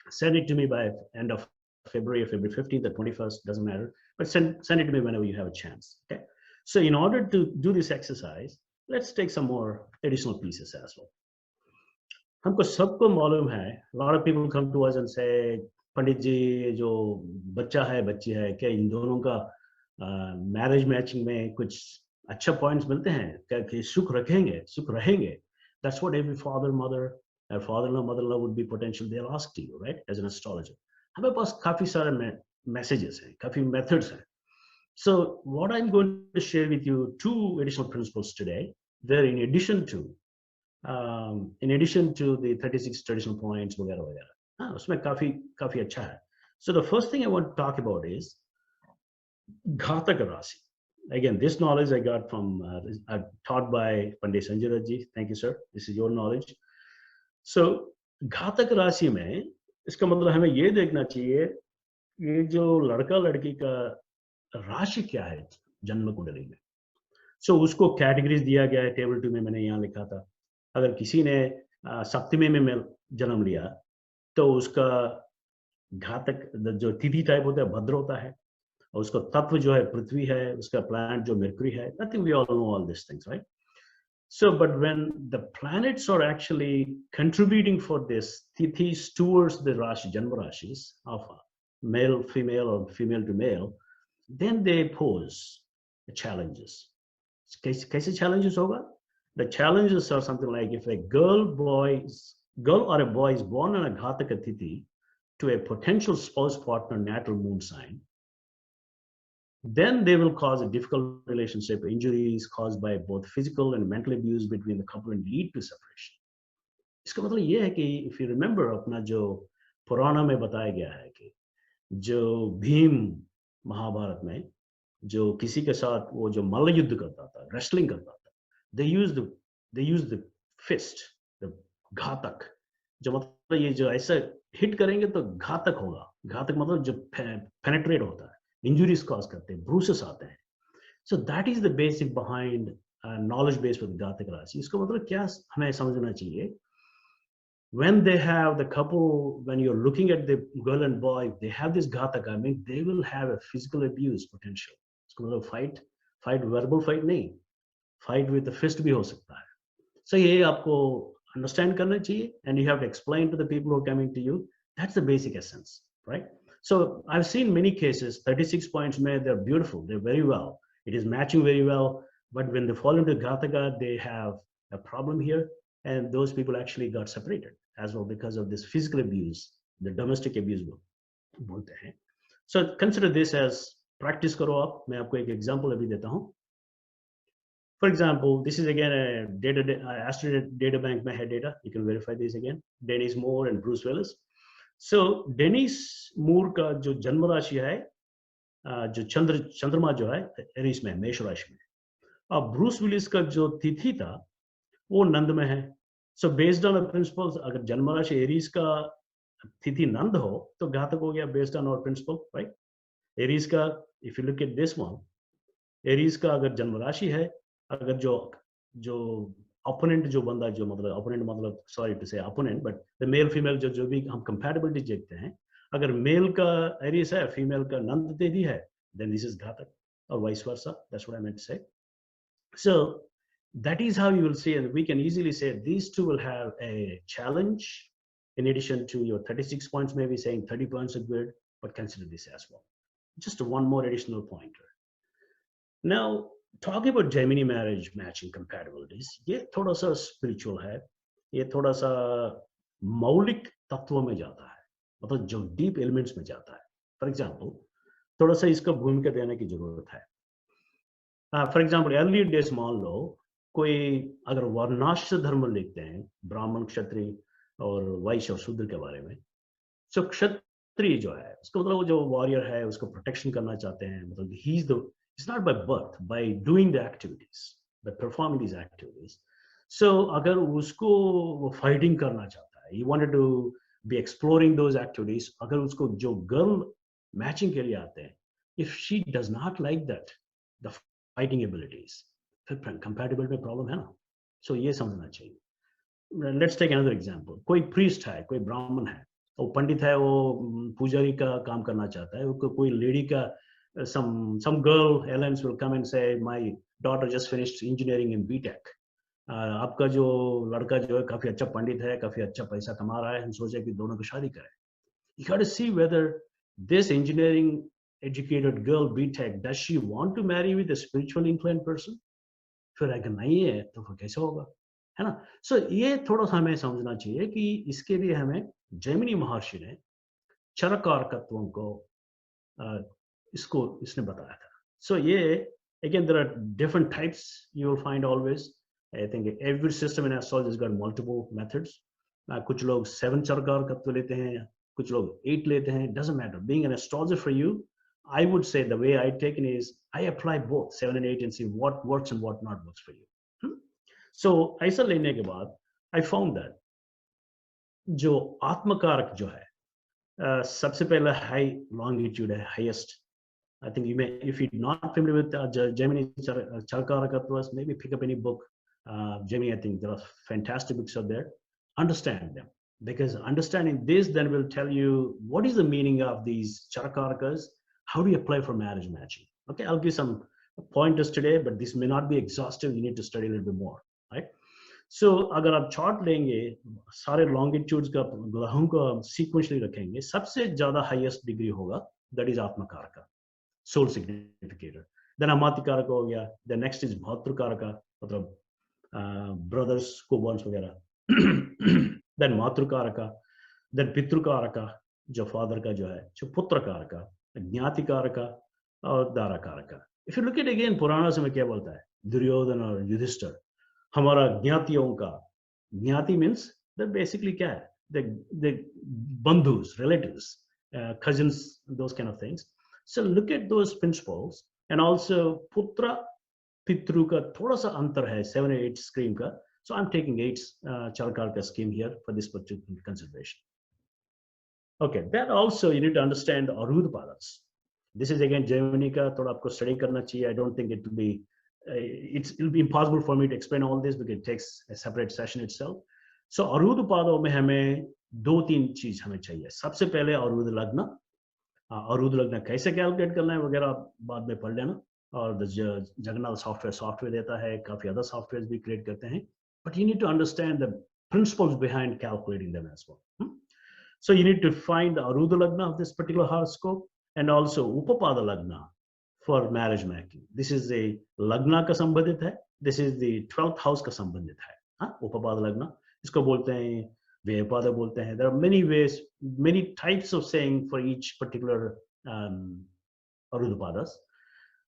send it to me by end of February or February 15th, the 21st, doesn't matter. But send it to me whenever you have a chance. Okay. So in order to do this exercise, let's take some more additional pieces as well. हमको सबको मालूम है, a lot of people come to us and say, पंडित जी जो बच्चा है बच्ची है, क्या इन दोनों का मैरिज मैचिंग में कुछ अच्छा पॉइंट्स मिलते हैं क्या, कि सुख रहेंगे? That's what every father, mother, father-in-law, mother-in-law would be potential. They'll ask to you, right, as an astrologer. हमारे पास काफी सारे messages हैं, काफी methods हैं. So what I'm going to share with you 2 additional principles today. They're in addition to the 36 traditional points वगैरह. उसमें काफी अच्छा है. So the first thing I want to talk about is घातक राशि. Again, this knowledge I got from taught by Pandit Sanjay Raji. Thank you, sir. This is your knowledge. So घातक राशि में इसका मतलब हमें ये देखना चाहिए ये जो लड़का लड़की का राशि क्या है जन्म कुंडली में. So उसको कैटेगरीज दिया गया है, टेबल 2 में मैंने यहाँ लिखा था. अगर किसी ने सप्तमी में जन्म लिया तो उसका घातक जो तिथि टाइप होता है भद्र होता है, और उसका तत्व जो है पृथ्वी है, उसका प्लैनेट जो मर्क्यूरी है. I think we all know all these things, right? So but when the planets are actually contributing for this tithis towards the rashi, janma rashis of male female or female to male, then they pose challenges. कैसे challenges होगा? The challenges are something like if a girl or a boy is born on a ghataka tithi to a potential spouse partner natal moon sign, then they will cause a difficult relationship, injuries caused by both physical and mental abuse between the couple and lead to separation. इसका मतलब ये है कि if you remember अपना जो पुराना में बताया गया है कि जो भीम महाभारत में जो किसी के साथ वो जो मल्ल युद्ध करता था, रेसलिंग करता था, they use the fist, the घातक, जो मतलब ये जो ऐसा हिट करेंगे तो घातक होगा. घातक मतलब जो पेनिट्रेट होता है, इंजुरीज कॉज करते हैं, ब्रूसेस आते हैं. So that is the basic behind knowledge base with घातक राशि. इसका मतलब क्या हमें समझना चाहिए? When they have the couple, when you're looking at the girl and boy, they have this घातक, I mean they will have a physical abuse potential. इसका मतलब fight verbal fight नहीं, fight with the fist भी हो सकता है. So ये आपको understand करना चाहिए, and you have to explain to the people who are coming to you. That's the basic essence, right? So I've seen many cases, 36 points made, they're beautiful, they're very well. It is matching very well, but when they fall into Ghataka, they have a problem here, and those people actually got separated as well because of this physical abuse, the domestic abuse बोलते हैं. So consider this as practice करो आप. मैं आपको एक example अभी देता हूँ. For example, this is again a Astro data bank में है data. You can verify this again. Dennis Moore and Bruce Willis. So Dennis Moore का जो जन्म राशि है, जो चंद्रमा जो है एरीज में, मेष राशि में. अब ब्रूस विलिस का जो तिथि था वो नंद में है. So based on a principle, अगर जन्म राशि एरीज का तिथि नंद हो तो घातक हो गया based on our principle, right? Aries का, if you look at this one, Aries का अगर जन्म राशि है, अगर जो opponent जो बंदा जो मतलब opponent मतलब sorry to say opponent, but the male female जो भी हम compatibility देखते हैं, अगर मेल का एरीज है, फीमेल का नंद तिथि है, then this is घातक, or vice versa. That's what I meant to say. So that is how you will see, and we can easily say these two will have a challenge in addition to your 36 points, maybe saying 30 points are good, but consider this as well. Just one more additional pointer. Now, talking about Gemini marriage matching compatibilities, ये थोड़ा सा spiritual है, ये थोड़ा सा मौलिक तत्वों में जाता है, मतलब जो deep elements में जाता है. For example, थोड़ा सा इसका भूमिका देने की जरूरत है. For example, earlier days मान लो कोई अगर वर्णाश्रम धर्म लिखते हैं, ब्राह्मण, क्षत्रिय और वैश्य और शूद्र के बारे में, so क्षत्रिय जो है उसको मतलब वो जो वॉरियर है उसको प्रोटेक्शन करना चाहते हैं, मतलब he is the, it's not by birth, by doing the activities, by performing these activities. So अगर उसको वो फाइटिंग करना चाहता है, he wanted to be exploring those activities, अगर उसको जो गर्ल मैचिंग के लिए आते हैं, if she does not like that, the fighting abilities, फिर compatibility में प्रॉब्लम है ना. So ये समझना चाहिए. Let's take another example. कोई priest है, कोई ब्राह्मण है, वो पंडित है, वो पुजारी का काम करना चाहता है, वो कोई लेडी का some girl Ellen will come and say my daughter just finished engineering in BTech. आपका जो लड़का जो है काफी अच्छा पंडित है, काफी अच्छा पैसा कमा रहा है, हम सोचे कि दोनों की शादी करें. You got to see whether this engineering educated girl BTech, does she want to marry with a spiritually inclined person? फिर अगर नहीं है तो फिर कैसे होगा, है ना. सो ये थोड़ा सा हमें समझना चाहिए कि इसके लिए हमें जेमिनी महर्षि ने चरकारकत्वों को इसने बताया था. सो ये again there are different types you will find always. I think every system in astrology has got multiple methods. कुछ लोग 7 चरकारकत्व लेते हैं, कुछ लोग 8 लेते हैं. Doesn't matter. Being an astrologer for you, I would say the way I take it is I apply both 7 and 8 and see what works and what not works for you. So ऐसा लेने के बाद I found that जो आत्मकारक जो है सबसे पहला high longitude है, highest. I think you may, if you're not familiar with Gemini Charakaratwas, maybe pick up any book. Gemini, I think there are fantastic books out there. Understand them, because understanding this then will tell you what is the meaning of these Charakarakas. How do you apply for marriage matching? Okay, I'll give some pointers today, but this may not be exhaustive. You need to study a little bit more, right? So अगर आप chart लेंगे, सारे longitudes का ग्रहों का sequentially रखेंगे, सबसे ज्यादा हाईएस्ट डिग्री होगा that is atmakaraka, soul significator. Then amatyakaraka हो गया. देन नेक्स्ट इज भातृकारक, मतलब ब्रदर्स को वंश वगैरह. देन मातृकारक, देन पितृकारक जो फादर का जो है, जो पुत्रकारक, ज्ञातिकारक और दाराकारक. If you look at again पुराणों में क्या बोलता है दुर्योधन और युधिष्ठिर, हमारा ज्ञातियों का, ज्ञाति मीन्स दैट बेसिकली क्या है, the bandhus, relatives, cousins, those kind of things. So look at those principles. And also putra pitru का थोड़ा सा अंतर है 7 और 8 स्कीम का. So I'm taking 8 Charakarka scheme here for this particular consideration. Okay, then also you need to understand Arudha Padas. This is again Gemini का थोड़ा आपको study करना चाहिए. I don't think it will be it'll be impossible for me to explain all this because it takes a separate session itself. So Arudha Padas में हमें 2-3 चीज हमें चाहिए. सबसे पहले Arudha Lagna. Arudha Lagna कैसे कैलकुलेट करना है वगैरह आप बाद में पढ़ लेना. और जगन्नाथ सॉफ्टवेयर देता है, काफी अदर सॉफ्टवेयर भी क्रिएट करते हैं. But you need to understand the principles behind calculating them as well. So you need to find the Arudha Lagna of this particular horoscope and also Upapada Lagna for marriage making. This is the Lagna का संबंधित है. This is the 12th house का संबंधित है. हाँ, उपपाद लग्न इसको बोलते हैं, व्ययपाद बोलते हैं. There are many ways, many types of saying for each particular arudapadas.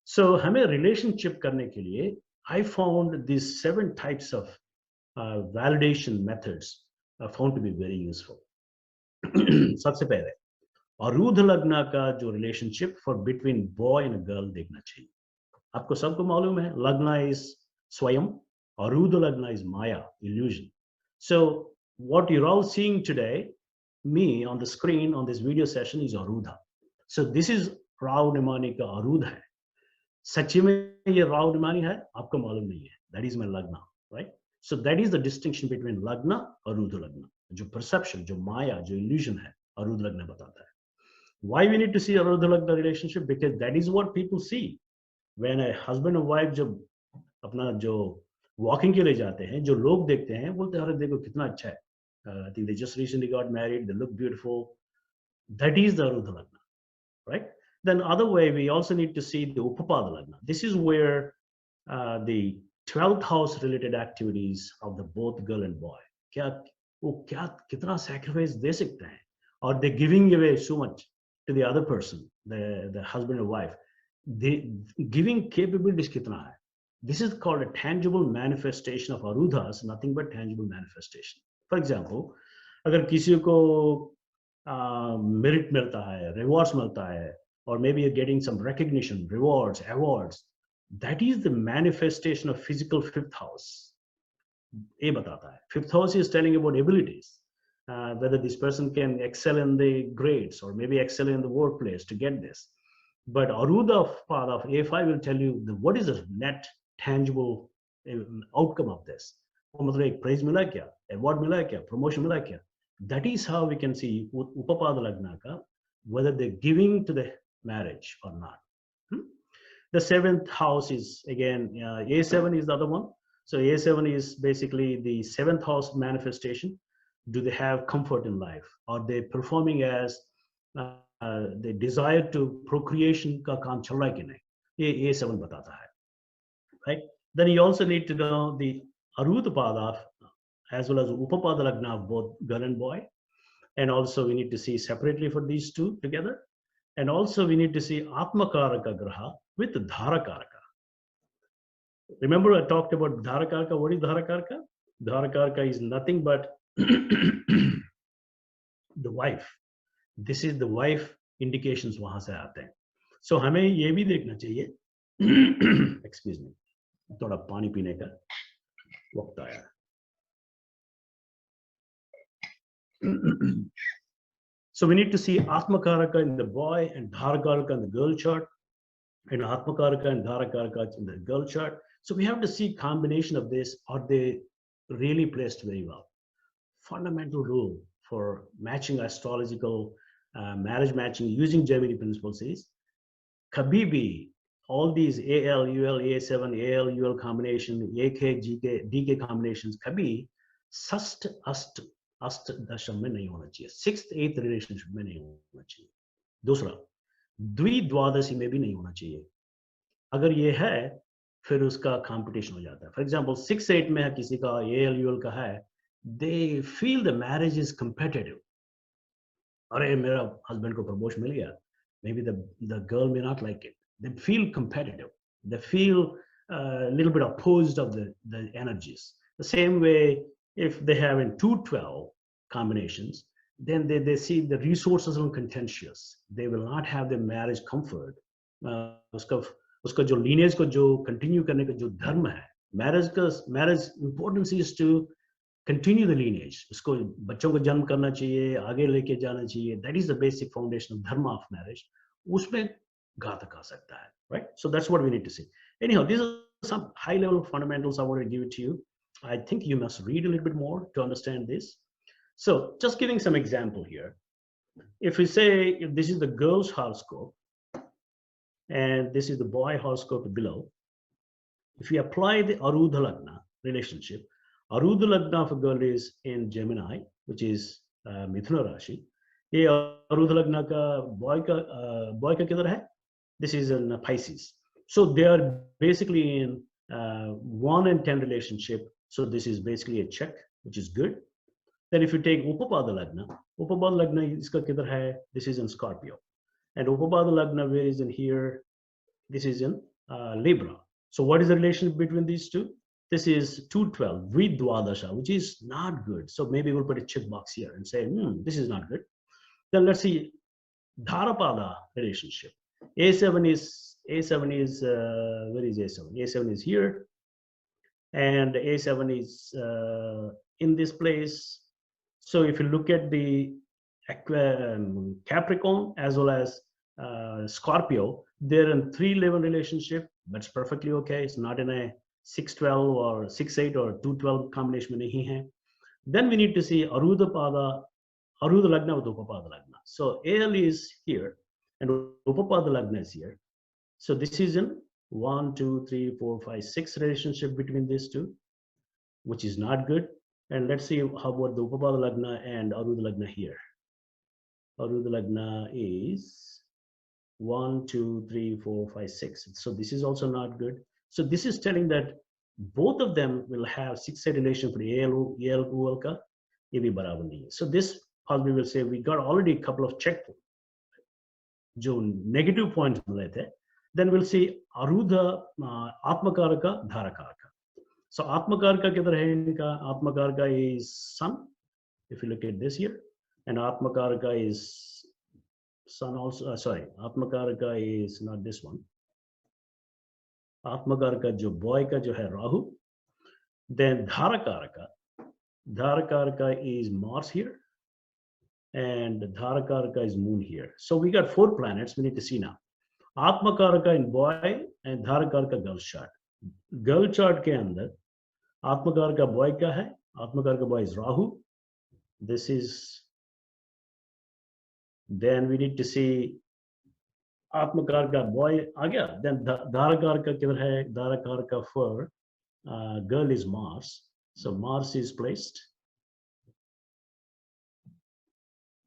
So हमें relationship करने के लिए I found these 7 types of validation methods are found to be very useful. सबसे पहले अरुध लग्न का जो relationship for between boy and girl देखना चाहिए. आपको सबको मालूम है लग्न is स्वयं, अरुध लग्न is maya, illusion. So what you're all seeing today, me on the screen on this video session is arudha. So this is Rao Nemani का अरुध है. सच्ची में ये राव निमानी है, आपको मालूम नहीं है. That is my lagna, right? So that is the distinction between lagna और अरुध लग्न. जो perception, जो माया, जो illusion है, अरुध लग्न बताता है. Why we need to see अरुध लग्न relationship? Because that is what people see when a husband and wife जब अपना जो walking के लिए जाते हैं, जो लोग देखते हैं, बोलते हैं अरे देखो कितना अच्छा है. I think they just recently got married, they look beautiful. That is the अरुध लग्न, right? Then other way, we also need to see the Upapada Lagna. This is where the 12th house related activities of the both girl and boy. Kitna sacrifice de sakte hain? Or they're giving away so much to the other person, the husband or wife. The giving capabilities kitna hai? This is called a tangible manifestation of arudhas, nothing but tangible manifestation. For example, अगर किसी को merit मिलता है, rewards मिलता है, or maybe you're getting some recognition, rewards, awards, that is the manifestation of physical 5th house. ये बताता है. 5th house is telling about abilities, whether this person can excel in the grades or maybe excel in the workplace to get this. But Arudha part of A5 will tell you what is the net tangible outcome of this. मतलब एक praise मिला क्या, award मिला क्या, promotion मिला क्या. That is how we can see Upapada Lagna ka, whether they're giving to the marriage or not. The 7th house is again A7 is the other one. So A7 is basically the 7th house manifestation. Do they have comfort in life? Are they performing as they desire to procreation ka kaam chal raha hai ki nahi? Ye A7 batata hai, right? Then you also need to know the Arudha as well as Upapada Lagna of both girl and boy. And also we need to see separately for these two together. And also we need to see Atmakaraka Graha with Dharakaraka. Remember I talked about Dharakaraka. What is Dharakaraka? Dharakaraka is nothing but the wife. This is the wife indications wahan se aate hain. So हमें ये भी देखना चाहिए. Excuse me. थोड़ा पानी पीने का वक्त आया. So we need to see Atmakaraka in the boy and Dharakaraka in the girl chart, and Atmakaraka and Dharakaraka in the girl chart. So we have to see combination of this. Are they really placed very well? Fundamental rule for matching astrological marriage matching using Gemini principles is kabhi bhi all these AL, UL, A7, AL, UL combination, AK, GK, DK combinations kabhi sast, ast, अष्टदशम में नहीं होना चाहिए. 6th 8th relationship में नहीं होना चाहिए. दूसरा द्विद्वादशी में भी नहीं होना चाहिए. अगर ये है फिर उसका कंपटीशन हो जाता है. फॉर एग्जांपल 6 8 में है किसी का AL UL का है, they feel the marriage is competitive. अरे मेरा हस्बैंड को प्रमोशन मिल गया, maybe the girl may not like it. They feel competitive, they feel a little bit opposed of the energies. The same way if they have in 212 combinations, then they see the resources are contentious. They will not have the marriage comfort. उसका जो lineage को जो continue करने का जो धर्म है, marriage importance is to continue the lineage. उसको बच्चों को जन्म करना चाहिए, आगे लेके जाना चाहिए. That is the basic foundation of dharma of marriage. उसमें घातक आ सकता है, right? So that's what we need to see. Anyhow, these are some high level fundamentals I want to give it to you. I think you must read a little bit more to understand this. So just giving some example here. If we say if this is the girl's horoscope and this is the boy horoscope below, if we apply the Arudha Lagna relationship, Arudha Lagna for girl is in Gemini, which is Mithuna Rashi. ये Arudha Lagna का boy का किधर है? This is in Pisces. So they are basically in 1 and 10 relationship So this is basically a check, which is good. Then if you take Upapada Lagna iska kidhar hai? This is in Scorpio. And Upapada Lagna, where is in here? This is in Libra. So what is the relationship between these two? This is 212, Vidwadasha, which is not good. So maybe we'll put a check box here and say, this is not good. Then let's see Dharapada relationship. A7 is where is A7? A7 is here, and A7 is in this place. So if you look at the Capricorn as well as Scorpio, they're in 3-11 relationship. That's perfectly okay. It's not in a 6-12 or 6-8 or 2-12 combination mein nahi hai. Then we need to see Arudha Lagna with Upapada Lagna. So AL is here and Upapada Lagna is here. So this is in 1, 2, 3, 4, 5, 6 relationship between these two, which is not good. And let's see how about the Upapada Lagna and Arudha Lagna here. Arudha Lagna is 1, 2, 3, 4, 5, 6. So this is also not good. So this is telling that both of them will have 6-8 relation for the AL ka, ye bhi barabar nahi hai. So this possibly will say we got already a couple of check jo negative points mile the. Then we'll see Arudha Atmakaraka Dharakaraka. So Atmakaraka kidhar hai inka? Atmakaraka is Sun, if you look at this here, and Atmakaraka is Sun also. Atmakaraka is not this one. Atmakaraka jo boy ka jo hai Rahu. Then Dharakaraka is Mars here, and Dharakaraka is Moon here. So we got 4 planets we need to see now. Atmakaraka in boy and Dharakaraka girl chart. Girl chart ke andar Atmakaraka boy ka hai. Atmakaraka boy is Rahu. This is. Then we need to see Atmakaraka boy aa gaya. Then Dharakaraka kidhar hai? Dharakaraka for girl is Mars. So Mars is placed.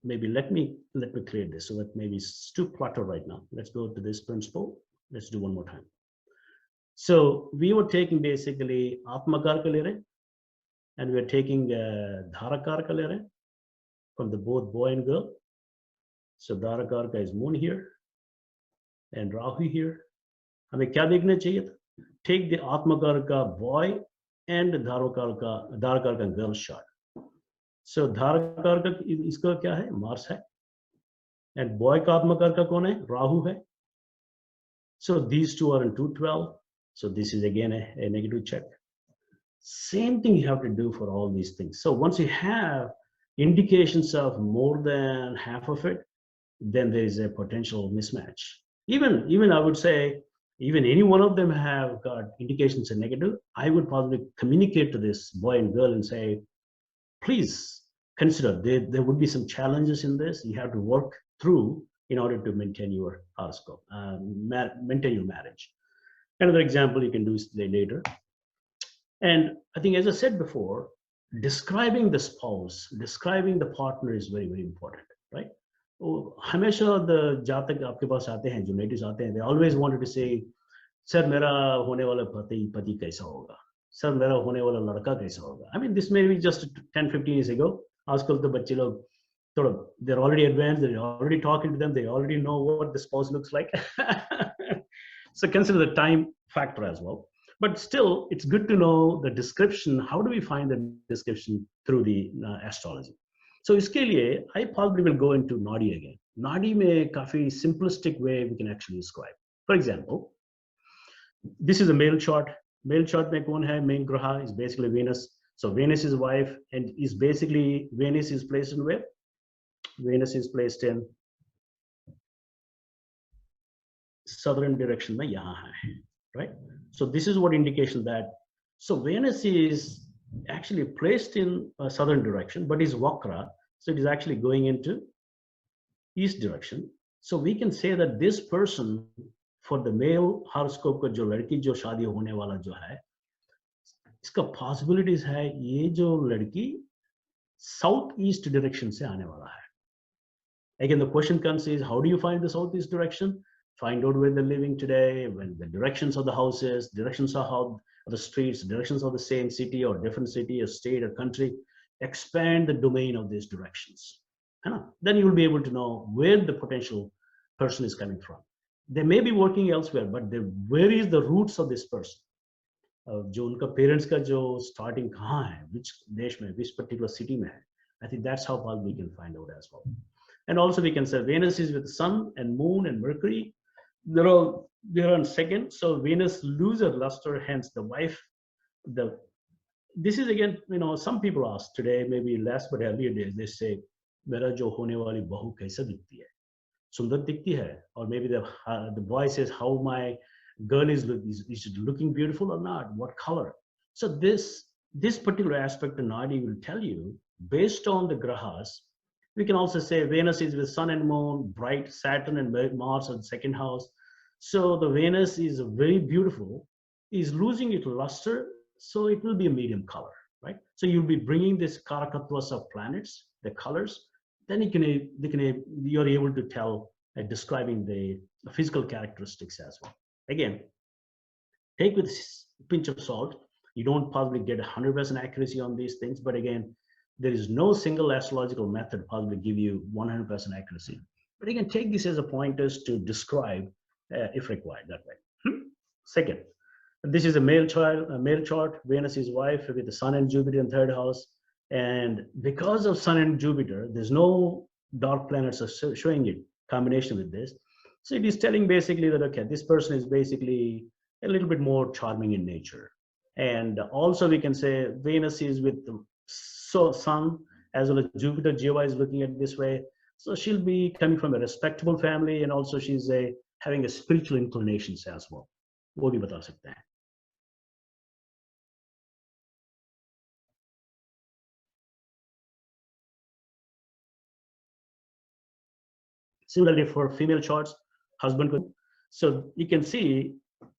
Maybe let me create this so that maybe it's too cluttered right now. Let's go to this principle. Let's do one more time. So we were taking basically Atmakaraka le rahe, and we're taking Dharakaraka le rahe from the both boy and girl. So Dharakaraka is Moon here and Rahu here. Hame kya dekhna chahiye tha? Take the Atmakaraka boy and Dharakaraka girl chart. So Dharakaraka iska kya hai? Mars hai. And boy ka Atmakaraka kaun hai? Rahu hai. So these two are in 212. So this is again a negative check. Same thing you have to do for all these things. So once you have indications of more than half of it, then there is a potential mismatch. Even I would say, even any one of them have got indications of negative, I would probably communicate to this boy and girl and say, please consider there would be some challenges in this. You have to work through in order to maintain your horoscope, maintain your marriage. Another example you can do later. And I think, as I said before, describing the spouse, describing the partner is very, very important, right? Hamesha the jatak aapke paas aate hain, jo natives aate hain, they always wanted to say, sir, mera hone wala pati kaisa hoga? Sir, mera hone wala ladka kaisa hoga? I mean, this may be just 10-15 years ago. Aajkal to bachche log they're already advanced, they're already talking to them, they already know what the spouse looks like. So consider the time factor as well. But still, it's good to know the description. How do we find the description through the astrology? So iske liye, I probably will go into Nadi again. Nadi mein kafi simplistic way we can actually describe. For example, this is a male chart. Male chart mein kaun hai? Main graha is basically Venus. So Venus is wife, and is basically Venus is placed in where? Venus is placed in southern direction mein yahan hai, right? So this is what indication that, so Venus is actually placed in a southern direction, but is Vakra, so it is actually going into east direction. So we can say that this person, for the male horoscope ka jo ladki jo shaadi hone wala jo hai, iska possibilities hai ye jo ladki southeast direction se aane wala hai. Again, the question comes is, how do you find the southeast direction? find out where they're living today, when the directions of the houses, directions of how of the streets, directions of the same city or different city or state or country, expand the domain of these directions. Then you will be able to know where the potential person is coming from. They may be working elsewhere, but where is the roots of this person? जो उनका parents का जो starting कहाँ है, which देश में, which particular city में है. I think that's how far we can find out as well. And also we can say Venus is with Sun and Moon and Mercury. They're on second, so Venus loses luster. Hence, the wife. This is again, some people ask today, maybe less, but earlier days, they say, "मेरा जो होने वाली बहू कैसा दिखती है? सुंदर दिखती है?" Or maybe the boy says, "How my girl is looking beautiful or not? What color?" So this particular aspect of Nadi will tell you based on the grahas. We can also say Venus is with Sun and Moon, bright Saturn and Mars in the second house. So the Venus is very beautiful, is losing its luster, so it will be a medium color, right? So you'll be bringing this karakatwas of planets, the colors, then you're able to tell describing the physical characteristics as well. Again, take with a pinch of salt. You don't possibly get 100% accuracy on these things, but again, there is no single astrological method possibly give you 100% accuracy. But you can take this as a pointers to describe if required that way. Second, this is a male chart. Venus is wife with the Sun and Jupiter in third house. And because of Sun and Jupiter, there's no dark planets are showing it combination with this. So it is telling basically that, okay, this person is basically a little bit more charming in nature. And also we can say Venus is with the Sun as well as Jupiter. Jiva is looking at it this way. So she'll be coming from a respectable family, and also she's having a spiritual inclinations as well. वो भी बता सकते हैं. Similarly for female charts, husband. So you can see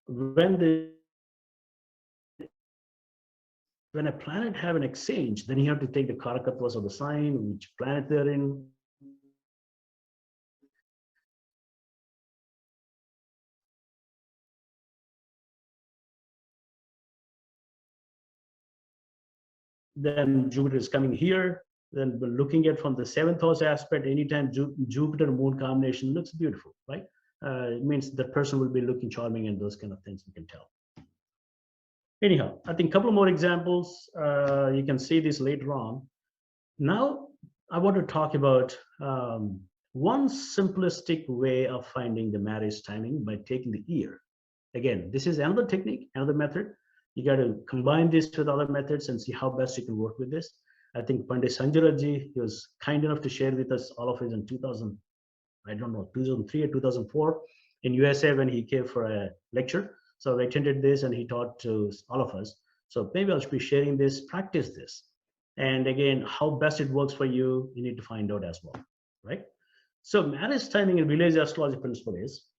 when a planet have an exchange, then you have to take the karakatwas of the sign, which planet they're in. Then Jupiter is coming here. Then we're looking at from the seventh house aspect, anytime Jupiter Moon combination looks beautiful, right? It means the person will be looking charming and those kind of things we can tell. Anyhow, I think a couple more examples. You can see this later on. Now, I want to talk about one simplistic way of finding the marriage timing by taking the year. Again, this is another technique, another method. You got to combine this with other methods and see how best you can work with this. I think Pandit Sanjay Ji, he was kind enough to share with us all of his in 2000, I don't know, 2003 or 2004 in USA when he came for a lecture. So I attended this and he taught to all of us. So maybe I'll be sharing this, practice this. And again, how best it works for you, you need to find out as well, right? So marriage timing in village astrology principle is,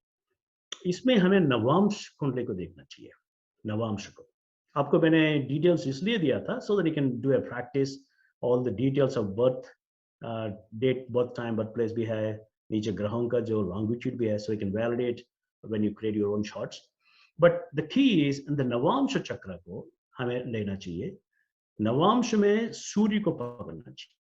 इसमें हमें नवांश कुंडली को देखना चाहिए, नवांश को. आपको मैंने details इसलिए दिया था so that you can do a practice. All the details of birth, date, birth time, birthplace भी है, नीचे ग्रहों का जो longitude भी है, so you can validate when you create your own charts. But the key is in the Navamsa चक्र को हमें लेना चाहिए. नवांश में सूर्य को पकड़ना चाहिए.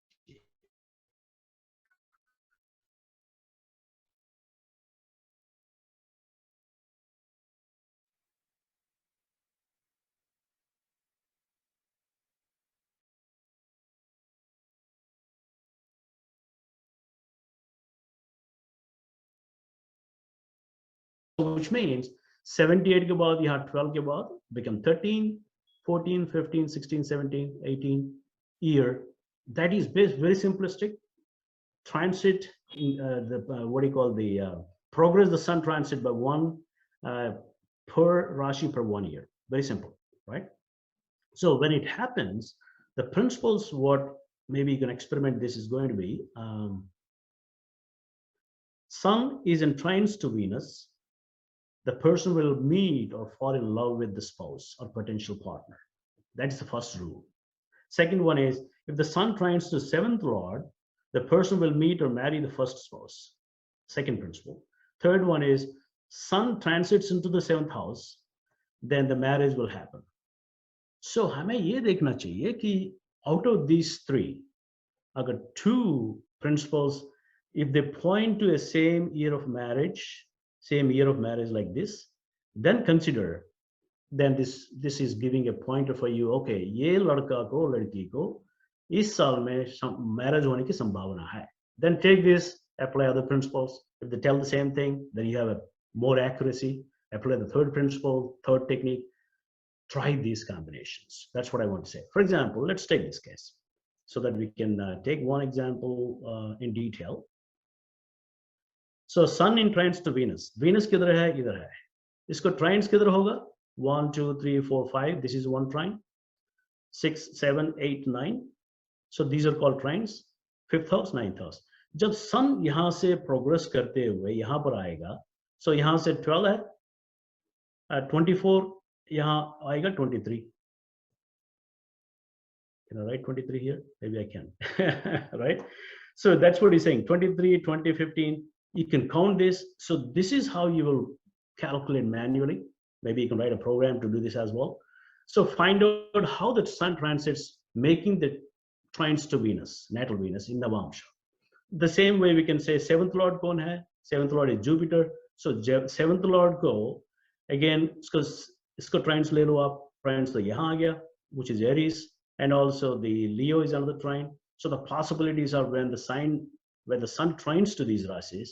Which means 78 के बाद यहाँ 12 के बाद become 13, 14, 15, 16, 17, 18 year. That is very simplistic. Transit, what do you call the progress the sun transit by one per Rashi per 1 year. Very simple, right? So when it happens, the principles, what maybe you can experiment this is going to be, sun is in trines to Venus. The person will meet or fall in love with the spouse or potential partner. That's the first rule. Second one is, if the sun trines to seventh lord, the person will meet or marry the first spouse. Second principle. Third one is, sun transits into the 7th house, then the marriage will happen. So हमें ये देखना चाहिए कि out of these three, अगर two principles, if they point to a same year of marriage like this, then consider, then this is giving a pointer for you. Okay, ये लड़का को लड़की को इस साल में marriage होने की संभावना है. Then take this, apply other principles. If they tell the same thing, then you have a more accuracy. Apply the third principle, third technique. Try these combinations. That's what I want to say. For example, let's take this case so that we can take one example in detail. So sun in trines to Venus. Venus किधर है? इधर है. इसको trines किधर होगा? 1, 2, 3, 4, 5. This is one trine. 6, 7, 8, 9. So these are called trines. 5th house, 9th house. जब sun यहाँ से progress करते हुए यहाँ पर आएगा, so यहाँ से 12 है, 24 यहाँ आएगा 23. Can I write 23 here? Maybe I can. Right? So that's what he's saying. 23, 20, 15. You can count this. So this is how you will calculate manually. Maybe you can write a program to do this as well. So find out how the sun transits, making the trines to Venus, natal Venus in Navamsha. The same way we can say 7th Lord kaun hai? 7th Lord is Jupiter. So 7th Lord ko, again, isko trines le lo aap, trines to yahan aa gaya, which is Aries, and also the Leo is another trine. So the possibilities are when the sun trines to these rasis,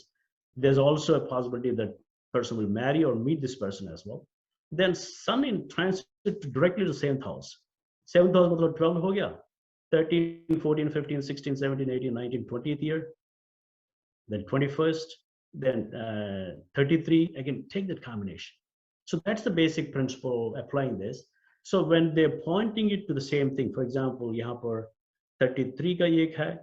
there's also a possibility that person will marry or meet this person as well. Then sun in transit directly to 7th house. 7th house matlab 12 ho gaya. 13, 14, 15, 16, 17, 18, 19, 20th year. Then 21st, then 33. Again, take that combination. So that's the basic principle applying this. So when they're pointing it to the same thing, for example, यहाँ पर 33 का एक है,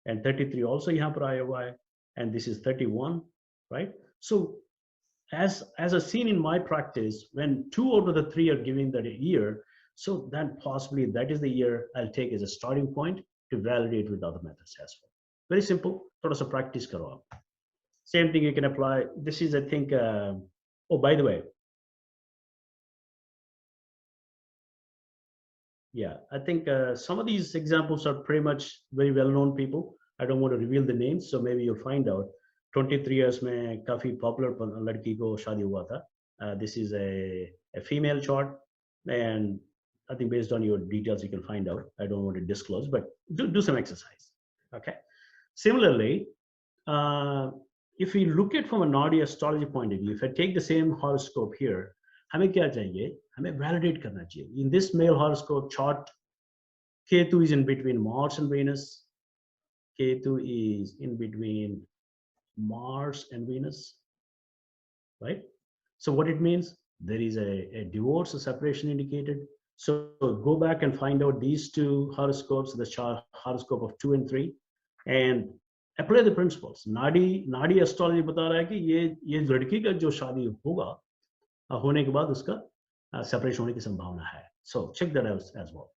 and 33 also यहाँ पर आया हुआ है, and this is 31, right? So as a seen in my practice, when 2 out of the 3 are giving that a year, so then possibly that is the year I'll take as a starting point to validate with other methods as well. Very simple. थोड़ा सा practice करो आप. Same thing you can apply. This is, I think, oh, by the way, yeah, I think some of these examples are pretty much very well-known people. I don't want to reveal the names, so maybe you'll find out. 23 years में काफी popular लड़की को शादी हुआ था. This is a female chart, and I think based on your details you can find out. I don't want to disclose, but do some exercise. Okay. Similarly, if we look at from a Nadi astrology point of view, if I take the same horoscope here, हमें क्या चाहिए? हमें validate करना चाहिए. In this male horoscope chart, Ketu is in between Mars and Venus. Ketu is in between Mars and Venus, right? So what it means, there is a divorce, a separation indicated. So go back and find out these two horoscopes, the chart horoscope of 2 and 3, and apply the principles. नाडी astrology बता रहा है कि ये लड़की का जो शादी होगा होने के बाद उसका separation होने की संभावना है. So check that out as well.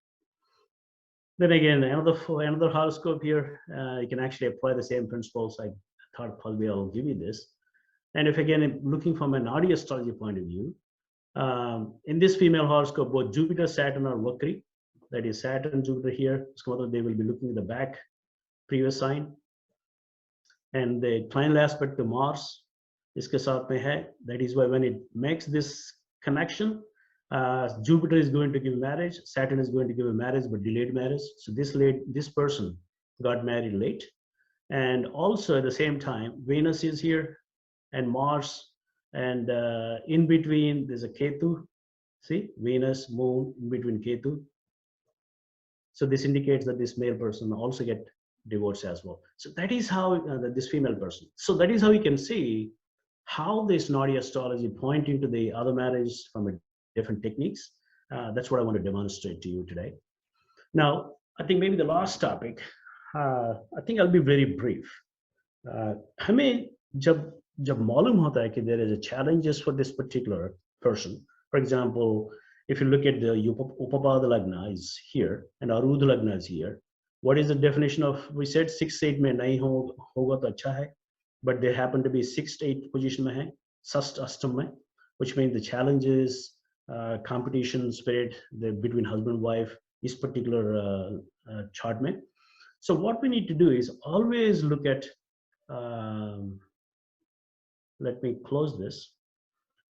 Then again, another horoscope here, you can actually apply the same principles. I thought probably I'll give you this. And if again, looking from an Nadi astrology point of view, in this female horoscope, both Jupiter, Saturn are Vakri. That is Saturn, Jupiter here. So they will be looking at the back previous sign. And the trinal aspect to Mars, iske saath mein hai. That is why when it makes this connection, Jupiter is going to give marriage, Saturn is going to give a marriage, but delayed marriage. So this person got married late. And also at the same time, Venus is here and Mars, and in between there's a Ketu. See, Venus, Moon, in between Ketu. So this indicates that this male person also get divorced as well. So that is how this female person. So that is how you can see how this Nadi astrology pointing to the other marriage from a different techniques. That's what I want to demonstrate to you today. Now, I think maybe the last topic, I think I'll be very brief. हमें जब मालूम होता है कि there is a challenges for this particular person. For example, if you look at the Upapada Lagna is here and Arudha Lagna is here. What is the definition of, we said 6-8 में नहीं होगा तो अच्छा है, but they happen to be 6th-8th position में है. Sast Ashtam mein, which means the challenges, competition spirit between husband and wife, this particular chart mein. So what we need to do is always look at, let me close this.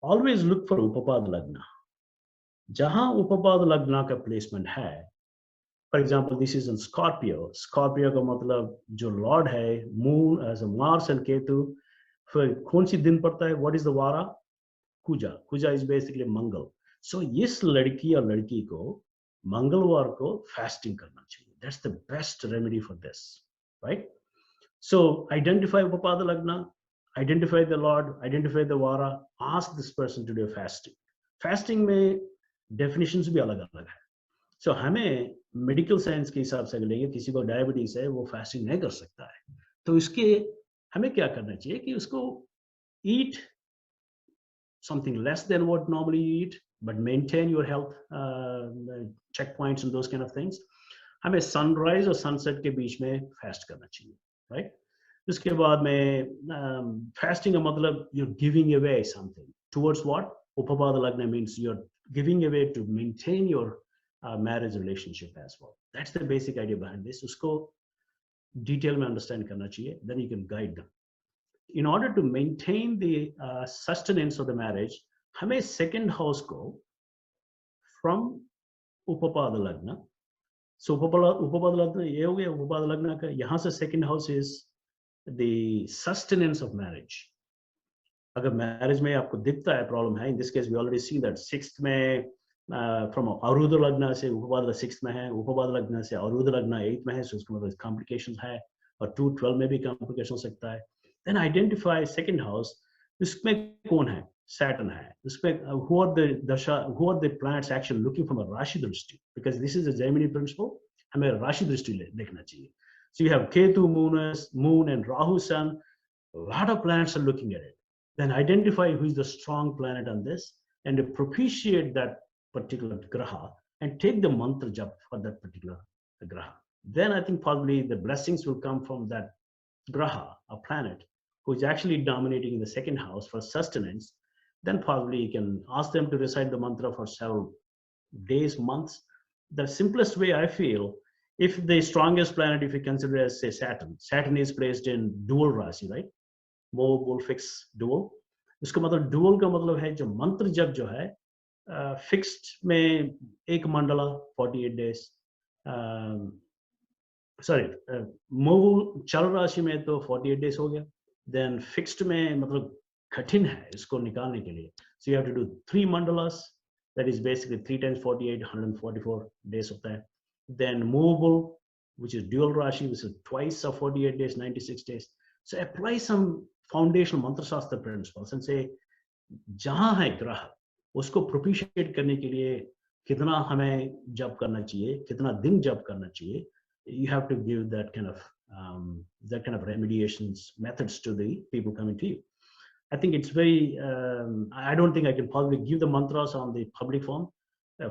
Always look for Upapad Lagna. Jahan Upapad Lagna ka placement hai, for example, this is in Scorpio. Scorpio का मतलब जो Lord है, Moon as a Mars and Ketu. फिर कौन सी दिन पड़ता है? What is the Vara? Kuja. Kuja is basically Mangal. So इस लड़की और लड़की को मंगलवार को fasting करना चाहिए. That's the best remedy for this, right? So identify Upapada Lagna, identify the Lord, identify the Vara. Ask this person to do fasting. Fasting में definitions भी अलग-अलग है. So हमें मेडिकल साइंस के हिसाब से लेंगे, किसी को डायबिटीज है वो फास्टिंग नहीं कर सकता है, तो इसके हमें क्या करना चाहिए कि उसको eat something less than what normally you eat but maintain your health checkpoints and those kind of things. हमें सनराइज और सनसेट के बीच में फास्ट करना चाहिए, राइट? उसके बाद में फास्टिंग का मतलब you're giving away something towards what? Upapada Lagna means you're giving away to maintain your marriage relationship as well. That's the basic idea behind this. Usko detail mein understand karna chahiye, then you can guide them. In order to maintain the sustenance of the marriage, hame second house ko from Upapada Lagna. So Upapada Lagna ye ho gaya, Upapada Lagna ka yahan se second house is the sustenance of marriage. अगर marriage में आपको दिखता है problem है, in this case we already see that sixth में from Arudha Lagna से Upapada sixth में है, Upapada Lagna से Arudha Lagna eighth में है, so उसके मतलब complications है, और 212 में भी complication हो सकता है. Then identify second house, उसमें कौन है? Saturn है. उसमें who are the planets actually looking from a Rashi Drishti, because this is a Gemini principle, हमें Rashi Drishti देखना चाहिए. So you have Ketu, Moon and Rahu Sun, a lot of planets are looking at it. Then identify who is the strong planet on this and to propitiate that particular graha and take the mantra jap for that particular graha. Then I think probably the blessings will come from that graha, a planet, who is actually dominating in the second house for sustenance. Then probably you can ask them to recite the mantra for several days, months. The simplest way I feel, if the strongest planet, if you consider as say Saturn is placed in dual Rasi, right? Mobile fix dual. इसका मतलब dual का मतलब है जो मंत्र जप जो है fixed में एक मंडला 48 days, sorry mobile चल राशि में तो 48 days हो गया. Then fixed में मतलब कठिन है इसको निकालने के लिए, so you have to do 3 mandalas, that is basically 3 times 48, 144 days होता है. Then movable, which is dual rashi, which is twice of 48 days, 96 days. So apply some foundational mantra shastra principles and say जहां है ग्रह उसको propitiate करने के लिए कितना हमें जप करना चाहिए, कितना दिन जप करना चाहिए. You have to give that kind of remediations methods to the people coming to you. I think it's very I don't think I can probably give the mantras on the public form.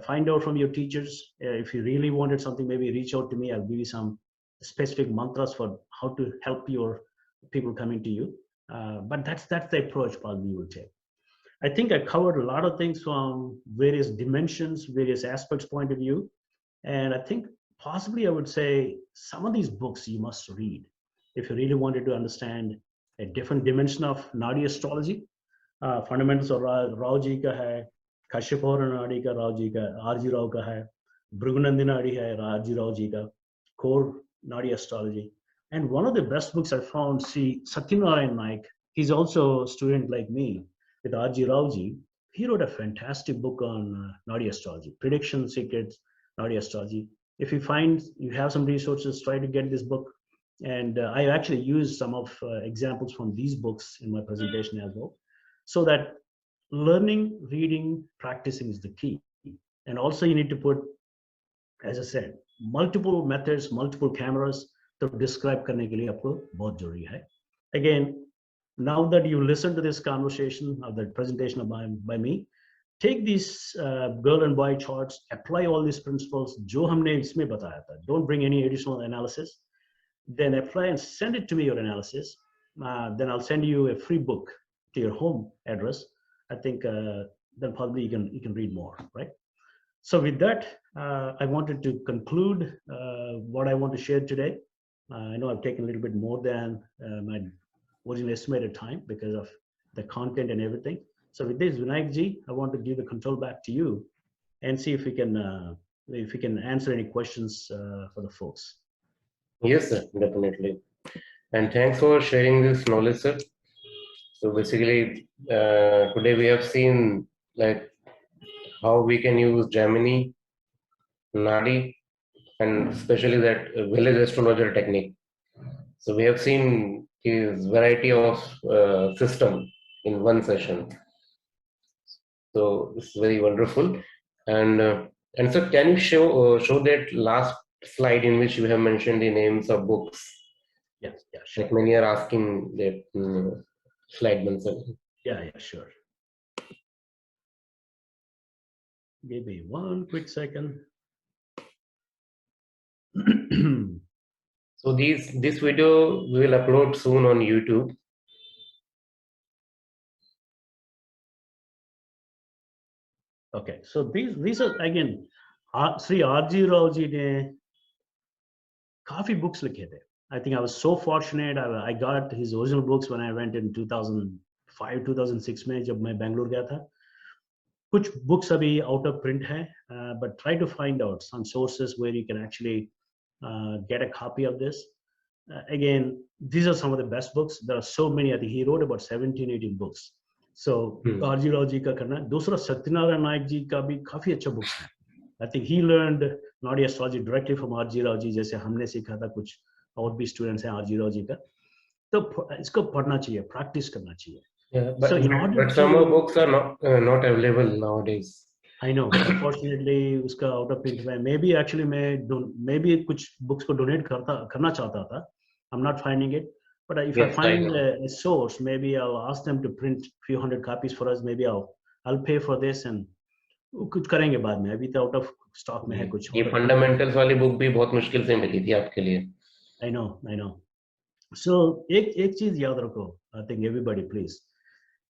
Find out from your teachers. If you really wanted something, maybe reach out to me. I'll give you some specific mantras for how to help your people coming to you. But that's the approach probably you will take. I think I covered a lot of things from various dimensions, various aspects point of view. And I think possibly I would say some of these books you must read if you really wanted to understand a different dimension of Nadi astrology. Fundamentals of Rao ji ka hai, Kashyap aur Nadi ka Rao ji ka, R.G. Rao ka hai, Bhrigunandi Nadi hai, R.G. Rao ji ka, core Nadi astrology. And one of the best books I found, see, Satyanarayan Naik, he's also a student like me with R.G. Rao ji. He wrote a fantastic book on Nadi astrology, Prediction Secrets, Nadi astrology. If you find you have some resources, try to get this book. And I actually used some of examples from these books in my presentation as well. So that learning, reading, practicing is the key. And also you need to put, as I said, multiple methods, multiple cameras to describe करने के लिए आपको बहुत जरूरी है. Again, now that you listen to this conversation of the presentation by me, take these girl and boy charts, apply all these principles जो हमने इसमें बताया था. Don't bring any additional analysis. Then apply and send it to me, your analysis. Then I'll send you a free book to your home address, I think then probably you can read more, right? So with that, I wanted to conclude what I want to share today. I know I've taken a little bit more than my original estimated time because of the content and everything. So with this, Vinayak ji, I want to give the control back to you and see if we can answer any questions for the folks. Yes, sir, definitely. And thanks for sharing this knowledge, sir. So basically, today we have seen like how we can use Gemini, Nadi, and especially that village astrologer technique. So we have seen his variety of system in one session. So this is very wonderful. And so can you show that last slide in which you have mentioned the names of books? Yeah, sure. Like many are asking that slide Mansur. Yeah, sure. Give me one quick second. So this video we will upload soon on YouTube. Okay, so these are again Sri R.G. Rao ji ne काफी books लिखे थे. I think I was so fortunate. I got his original books when I went in 2005, 2006 में जब मैं बैंगलोर गया था. कुछ books अभी out of print है, but try to find out some sources where you can actually get a copy of this. Again, these are some of the best books. There are so many. I think he wrote about 17, 18 books. So R.G. Rao ji का करना. दूसरा सत्यनारायण नायक जी का भी काफी अच्छा books है. I think he learned Naughty astrology directly from R.G. Rao ji, जैसे हमने सीखा था. कुछ और भी students हैं R.G. Rao ji का. तो इसको पढ़ना चाहिए, practice करना चाहिए. Yeah, but, So in order but some of books are not available nowadays. I know. Unfortunately, उसका out of print में. Maybe actually maybe कुछ books को donate करना चाहता था. I'm not finding it. But if Yes, I find a source, maybe I'll ask them to print few hundred copies for us. Maybe I'll pay for this and कुछ करेंगे बाद में. अभी तो out of stock में है कुछ. ये fundamentals वाली book भी बहुत मुश्किल से मिली थी आपके लिए. I know. So एक चीज याद रखो. I think everybody please.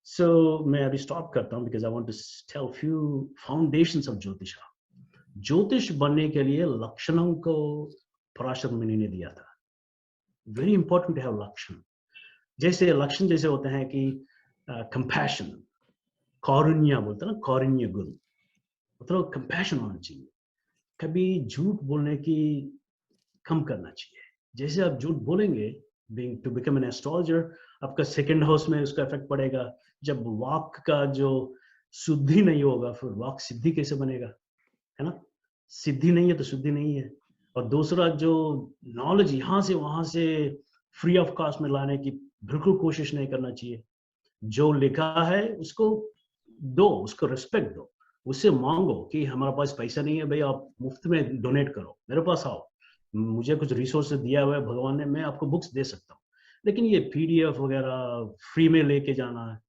So मैं अभी stop करता हूँ because I want to tell few foundations of ज्योतिष. ज्योतिष बनने के लिए लक्षणों को पराशर मुनि ने दिया था. Very important to have लक्षण. जैसे लक्षण जैसे होते हैं कि compassion, कारुण्य बोलते हैं ना, कारुण्य गुण, मतलब compassion होना चाहिए. कभी झूठ बोलने की कम करना चाहिए. जैसे आप झूठ बोलेंगे to become an astrologer, आपका second house में उसका effect पड़ेगा. जब वाक का जो शुद्धि नहीं होगा फिर वाक सिद्धि कैसे बनेगा, है ना? सिद्धि नहीं है तो शुद्धि नहीं है. और दूसरा जो नॉलेज यहाँ से वहां से फ्री ऑफ कॉस्ट में लाने की बिल्कुल कोशिश नहीं करना चाहिए. जो लिखा है उसको दो, उसको रिस्पेक्ट दो, उससे मांगो कि हमारे पास पैसा नहीं है भाई, आप मुफ्त में डोनेट करो, मेरे पास आओ, मुझे कुछ रिसोर्स दिया हुआ है भगवान ने, मैं आपको बुक्स दे सकता हूँ. लेकिन ये पीडीएफ वगैरह फ्री में लेके जाना है.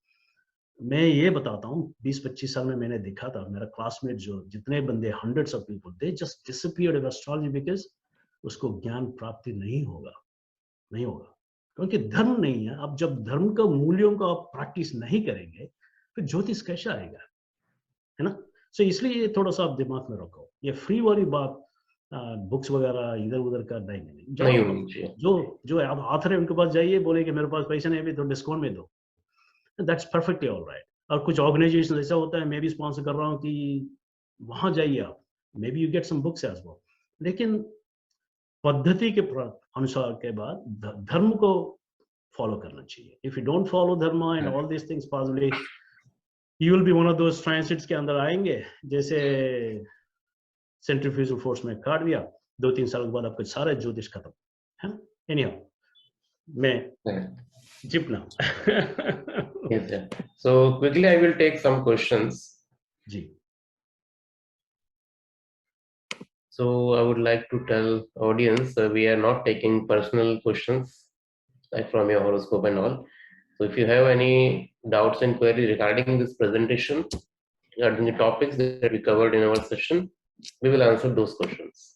मैं ये बताता हूँ 20-25 साल में मैंने देखा था, मेरा क्लासमेट जो जितने बंदे hundreds of people, they just disappeared in astrology because उसको ज्ञान प्राप्ति नहीं होगा, क्योंकि धर्म नहीं है. अब जब धर्म का मूल्यों को आप प्रैक्टिस नहीं करेंगे फिर ज्योतिष कैसे आएगा, है ना? सो इसलिए ये थोड़ा सा आप दिमाग में रखो. ये फ्री वाली बात बुक्स वगैरह इधर उधर का नहीं. जो ऑथर है उनके पास जाइए, बोले कि मेरे पास पैसा नहीं है तो डिस्काउंट में दो. That's perfectly all right. और कुछ ऑर्गेनाइजेशन ऐसा होता है, मैं भी स्पॉन्सर कर रहा हूँ कि वहां जाइए आप, maybe you get some books as well. लेकिन पद्धति के अनुसार के बाद धर्म को फॉलो करना चाहिए. If you don't follow dharma and all this things, possibly you will be one of those transits के अंदर आएंगे जैसे सेंट्रीफ्यूजल फोर्स में काट दिया, 2-3 साल के बाद आपका सारा ज्योतिष खत्म है. एनीहाउ, मैं Jip now. Yes, sir. So quickly I will take some questions. Ji. So I would like to tell audience we are not taking personal questions like from your horoscope and all. So if you have any doubts and queries regarding this presentation, regarding the topics that we covered in our session, we will answer those questions.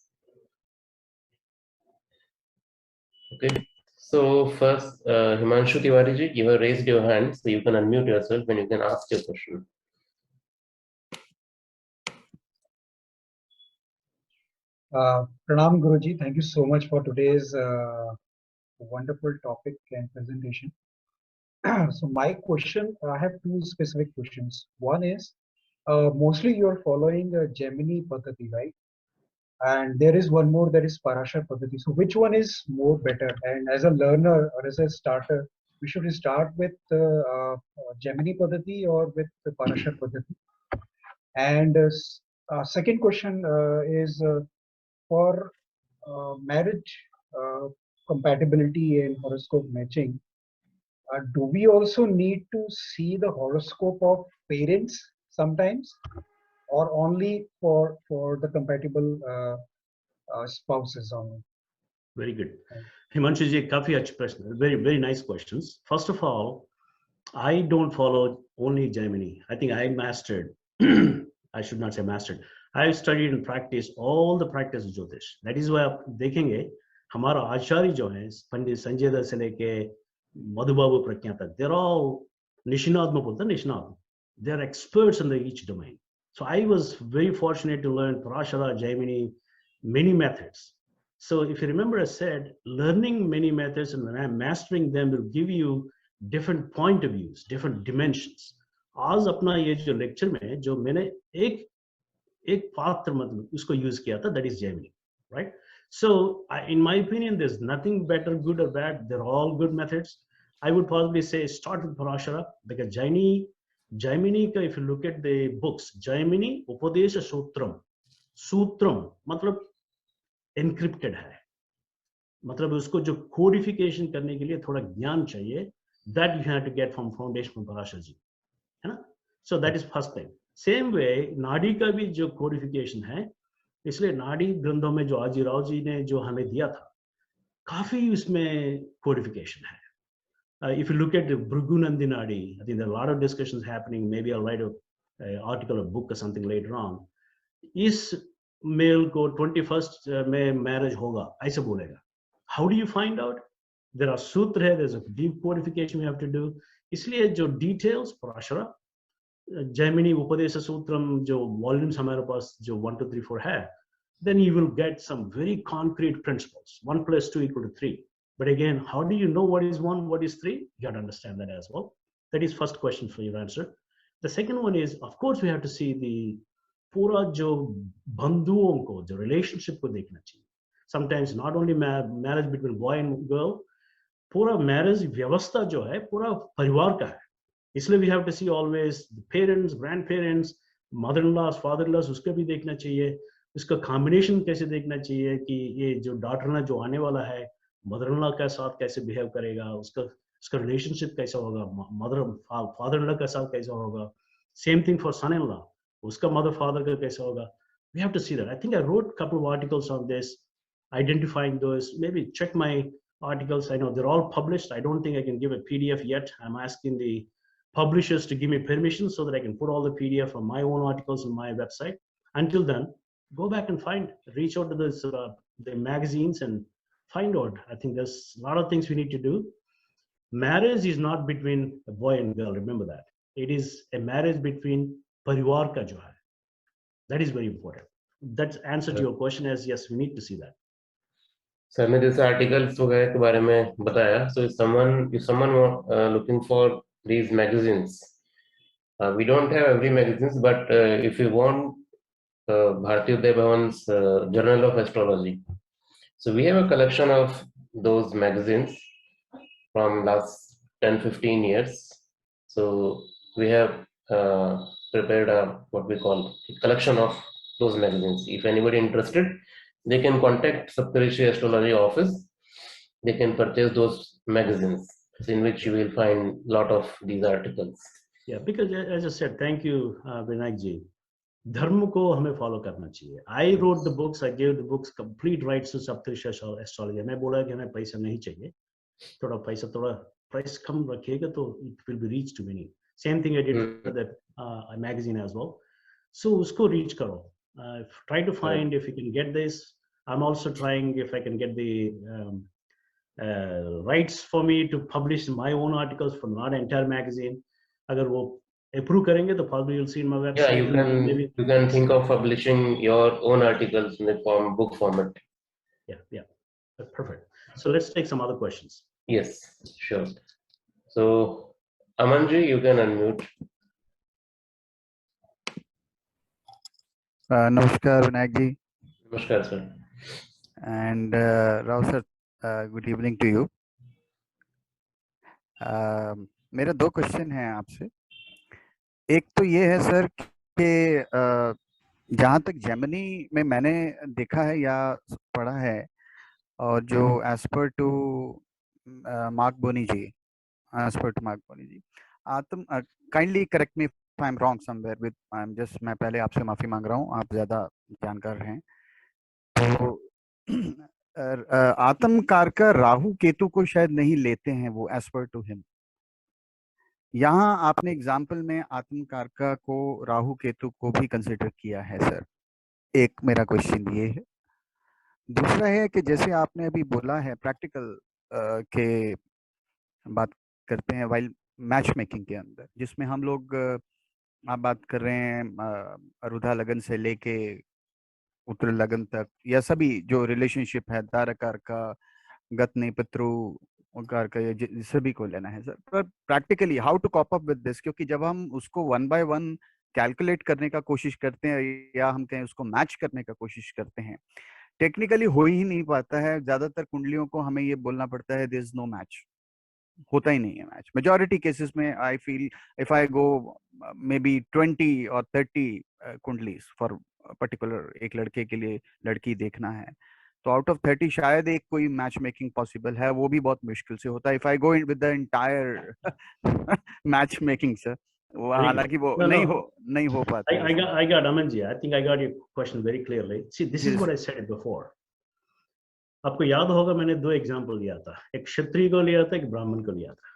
Okay. So first, Himanshu Tiwari ji, you have raised your hand, so you can unmute yourself and you can ask your question. Pranam Guruji, thank you so much for today's wonderful topic and presentation. So my question, I have two specific questions. One is, mostly you are following Gemini Paddhati, right? And there is one more that is Parashar Paddhati. So which one is more better? And as a learner or as a starter, we should start with Gemini Paddhati or with the Parashar Paddhati? And second question is for marriage compatibility and horoscope matching, do we also need to see the horoscope of parents sometimes, or only for the compatible spouses only? Very good. Himanshu ji, काफी अच्छे प्रश्न, very nice questions. First of all, I don't follow only Gemini. I think I mastered, I should not say mastered. I studied and practiced all the practice of Jyotish. That is why आप देखेंगे हमारा आचार्य जो है पंडित संजय दत्त से लेके मधुबाबू प्रज्ञा तक, they're all निष्णात में बोलते हैं निष्णात. They're experts in each domain. So I was very fortunate to learn Parashara, Gemini, many methods. So if you remember, I said learning many methods and mastering them will give you different point of views, different dimensions. आज अपना ये जो lecture में जो मैंने एक पात्र मतलब उसको यूज किया था, that is Gemini, right? So in my opinion, there's nothing better, good or bad. They're all good methods. I would probably say start with Parashara, because Gemini ka, if you look at the books, Gemini Upadesha Sutram मतलब encrypted है, मतलब उसको जो codification करने के लिए थोड़ा ज्ञान चाहिए, that you have to get from foundation from Parashar ji, है ना? So that is first thing. Same way नाड़ी का भी जो कोडिफिकेशन है, इसलिए नाड़ी ग्रंथों में जो आजी राव जी ने जो हमें दिया था, काफी उसमें कोडिफिकेशन है. If you look at the Bhrigunandi Nadi, I think there are a lot of discussions happening. Maybe I'll write a article or book or something later on. इस मेल को 21st में मैरिज होगा ऐसे बोलेगा. How do you find out? There are सूत्र है, there's a deep codification you have to do. इसलिए जो details Parashara, Gemini Upadesha Sutram जो volumes हमारे पास जो 1, 2, 3, 4 है, then you will get some very concrete principles. 1 + 2 = 3. But again, how do you know what is 1, what is 3? You have to understand that as well. That is first question for your answer. The second one is, of course, we have to see the पूरा जो बंधुओं को जो relationship को देखना चाहिए. Sometimes not only marriage between boy and girl, पूरा marriage व्यवस्था जो है पूरा परिवार का है. इसलिए we have to see always the parents, grandparents, mother-in-laws, father-in-laws, उसका भी देखना चाहिए. उसका combination कैसे देखना चाहिए कि ये जो daughter जो आने वाला है, mother-in-law के साथ कैसे behave करेगा, उसका relationship कैसा होगा, father-in-law के साथ कैसा होगा. Same thing for son-in-law. उसका mother father का कैसा होगा. We have to see that. I think I wrote a couple of articles on this, identifying those. Maybe check my articles. I know they're all published. I don't think I can give a PDF yet. I'm asking the publishers to give me permission so that I can put all the PDF from my own articles on my website. Until then, go back and reach out to the magazines and find out. I think there's a lot of things we need to do. Marriage is not between a boy and girl. Remember that. It is a marriage between परिवार का जो है. That is very important. That's answer to your question as yes, we need to see that. Sir ने जैसे articles वगैरह के बारे में बताया, so if someone looking for these magazines, we don't have every magazines, but if you want Bharatiya Uday Bhavan's Journal of Astrology, so we have a collection of those magazines from last 10-15 years. So we have prepared what we call a collection of those magazines. If anybody interested, they can contact Saptarishis Astrology office. They can purchase those magazines in which you will find a lot of these articles. Yeah, because as I said, thank you, Vinayak ji. धर्म को हमें follow करना चाहिए. I wrote the books, I gave the books complete rights to Saptarishis Astrology. मैं बोला कि हमें पैसा नहीं चाहिए, थोड़ा price कम रखिएगा तो it will be reached to many. Same thing I did for that magazine as well. So usko reach karo. Try to find if you can get this. I'm also trying if I can get the rights for me to publish my own articles for not entire magazine. अगर वो approve करेंगे तो probably you'll see in my website. Yeah, maybe. you can think of publishing your own articles in the book format. Yeah, perfect. So let's take some other questions. Yes, sure. So Amanji, you can unmute. Namaskar, Vinayak ji. Namaskar, sir. And Rao sir, good evening to you. मेरा दो question हैं आपसे. एक तो ये है sir कि जहाँ तक जेमिनी में मैंने देखा है या पढ़ा है, और जो एज पर टू मार्क बोनी जी, आत्म kindly correct me if I am wrong somewhere with, I am just, मैं पहले आपसे माफी मांग रहा हूँ, आप ज्यादा जानकार हैं. तो आत्मकार का राहु केतु को शायद नहीं लेते हैं वो, एज पर टू हिम. यहाँ आपने एग्जाम्पल में आत्मकारका को राहु केतु को भी कंसिडर किया है सर. एक मेरा क्वेश्चन ये है. दूसरा है कि जैसे आपने अभी बोला है प्रैक्टिकल के बात करते हैं वाइल मैच मेकिंग के अंदर, जिसमें हम लोग आप बात कर रहे हैं अरुधा लगन से लेके उत्तर लगन तक, या सभी जो रिलेशनशिप है तारकार का, गतनी पितृ कार का, सभी को लेना है सर. पर practically how to cope up with this, क्योंकि जब हम उसको 1 by 1 कैलकुलेट करने का कोशिश करते हैं या हम कहें उसको मैच करने का कोशिश करते हैं, टेक्निकली हो ही नहीं पाता है. ज्यादातर कुंडलियों को हमें ये बोलना पड़ता है देयर इज नो मैच, होता ही नहीं है मैच. मेजॉरिटी केसेस में I feel if I go may be 20 or 30 कुंडलीज फॉर पर्टिकुलर एक लड़के के लिए लड़की देखना है, तो आउट ऑफ 30 शायद एक कोई मैच मेकिंग पॉसिबल है, वो भी बहुत मुश्किल से होता है. If I go in with the entire match making sir, वो हालांकि वो नहीं हो पाता. I got Amanji. I think I got your question very clearly. See, this is what I said before. आपको याद होगा मैंने दो एग्जाम्पल लिया था, एक क्षत्रिय को लिया था, एक ब्राह्मण को लिया था.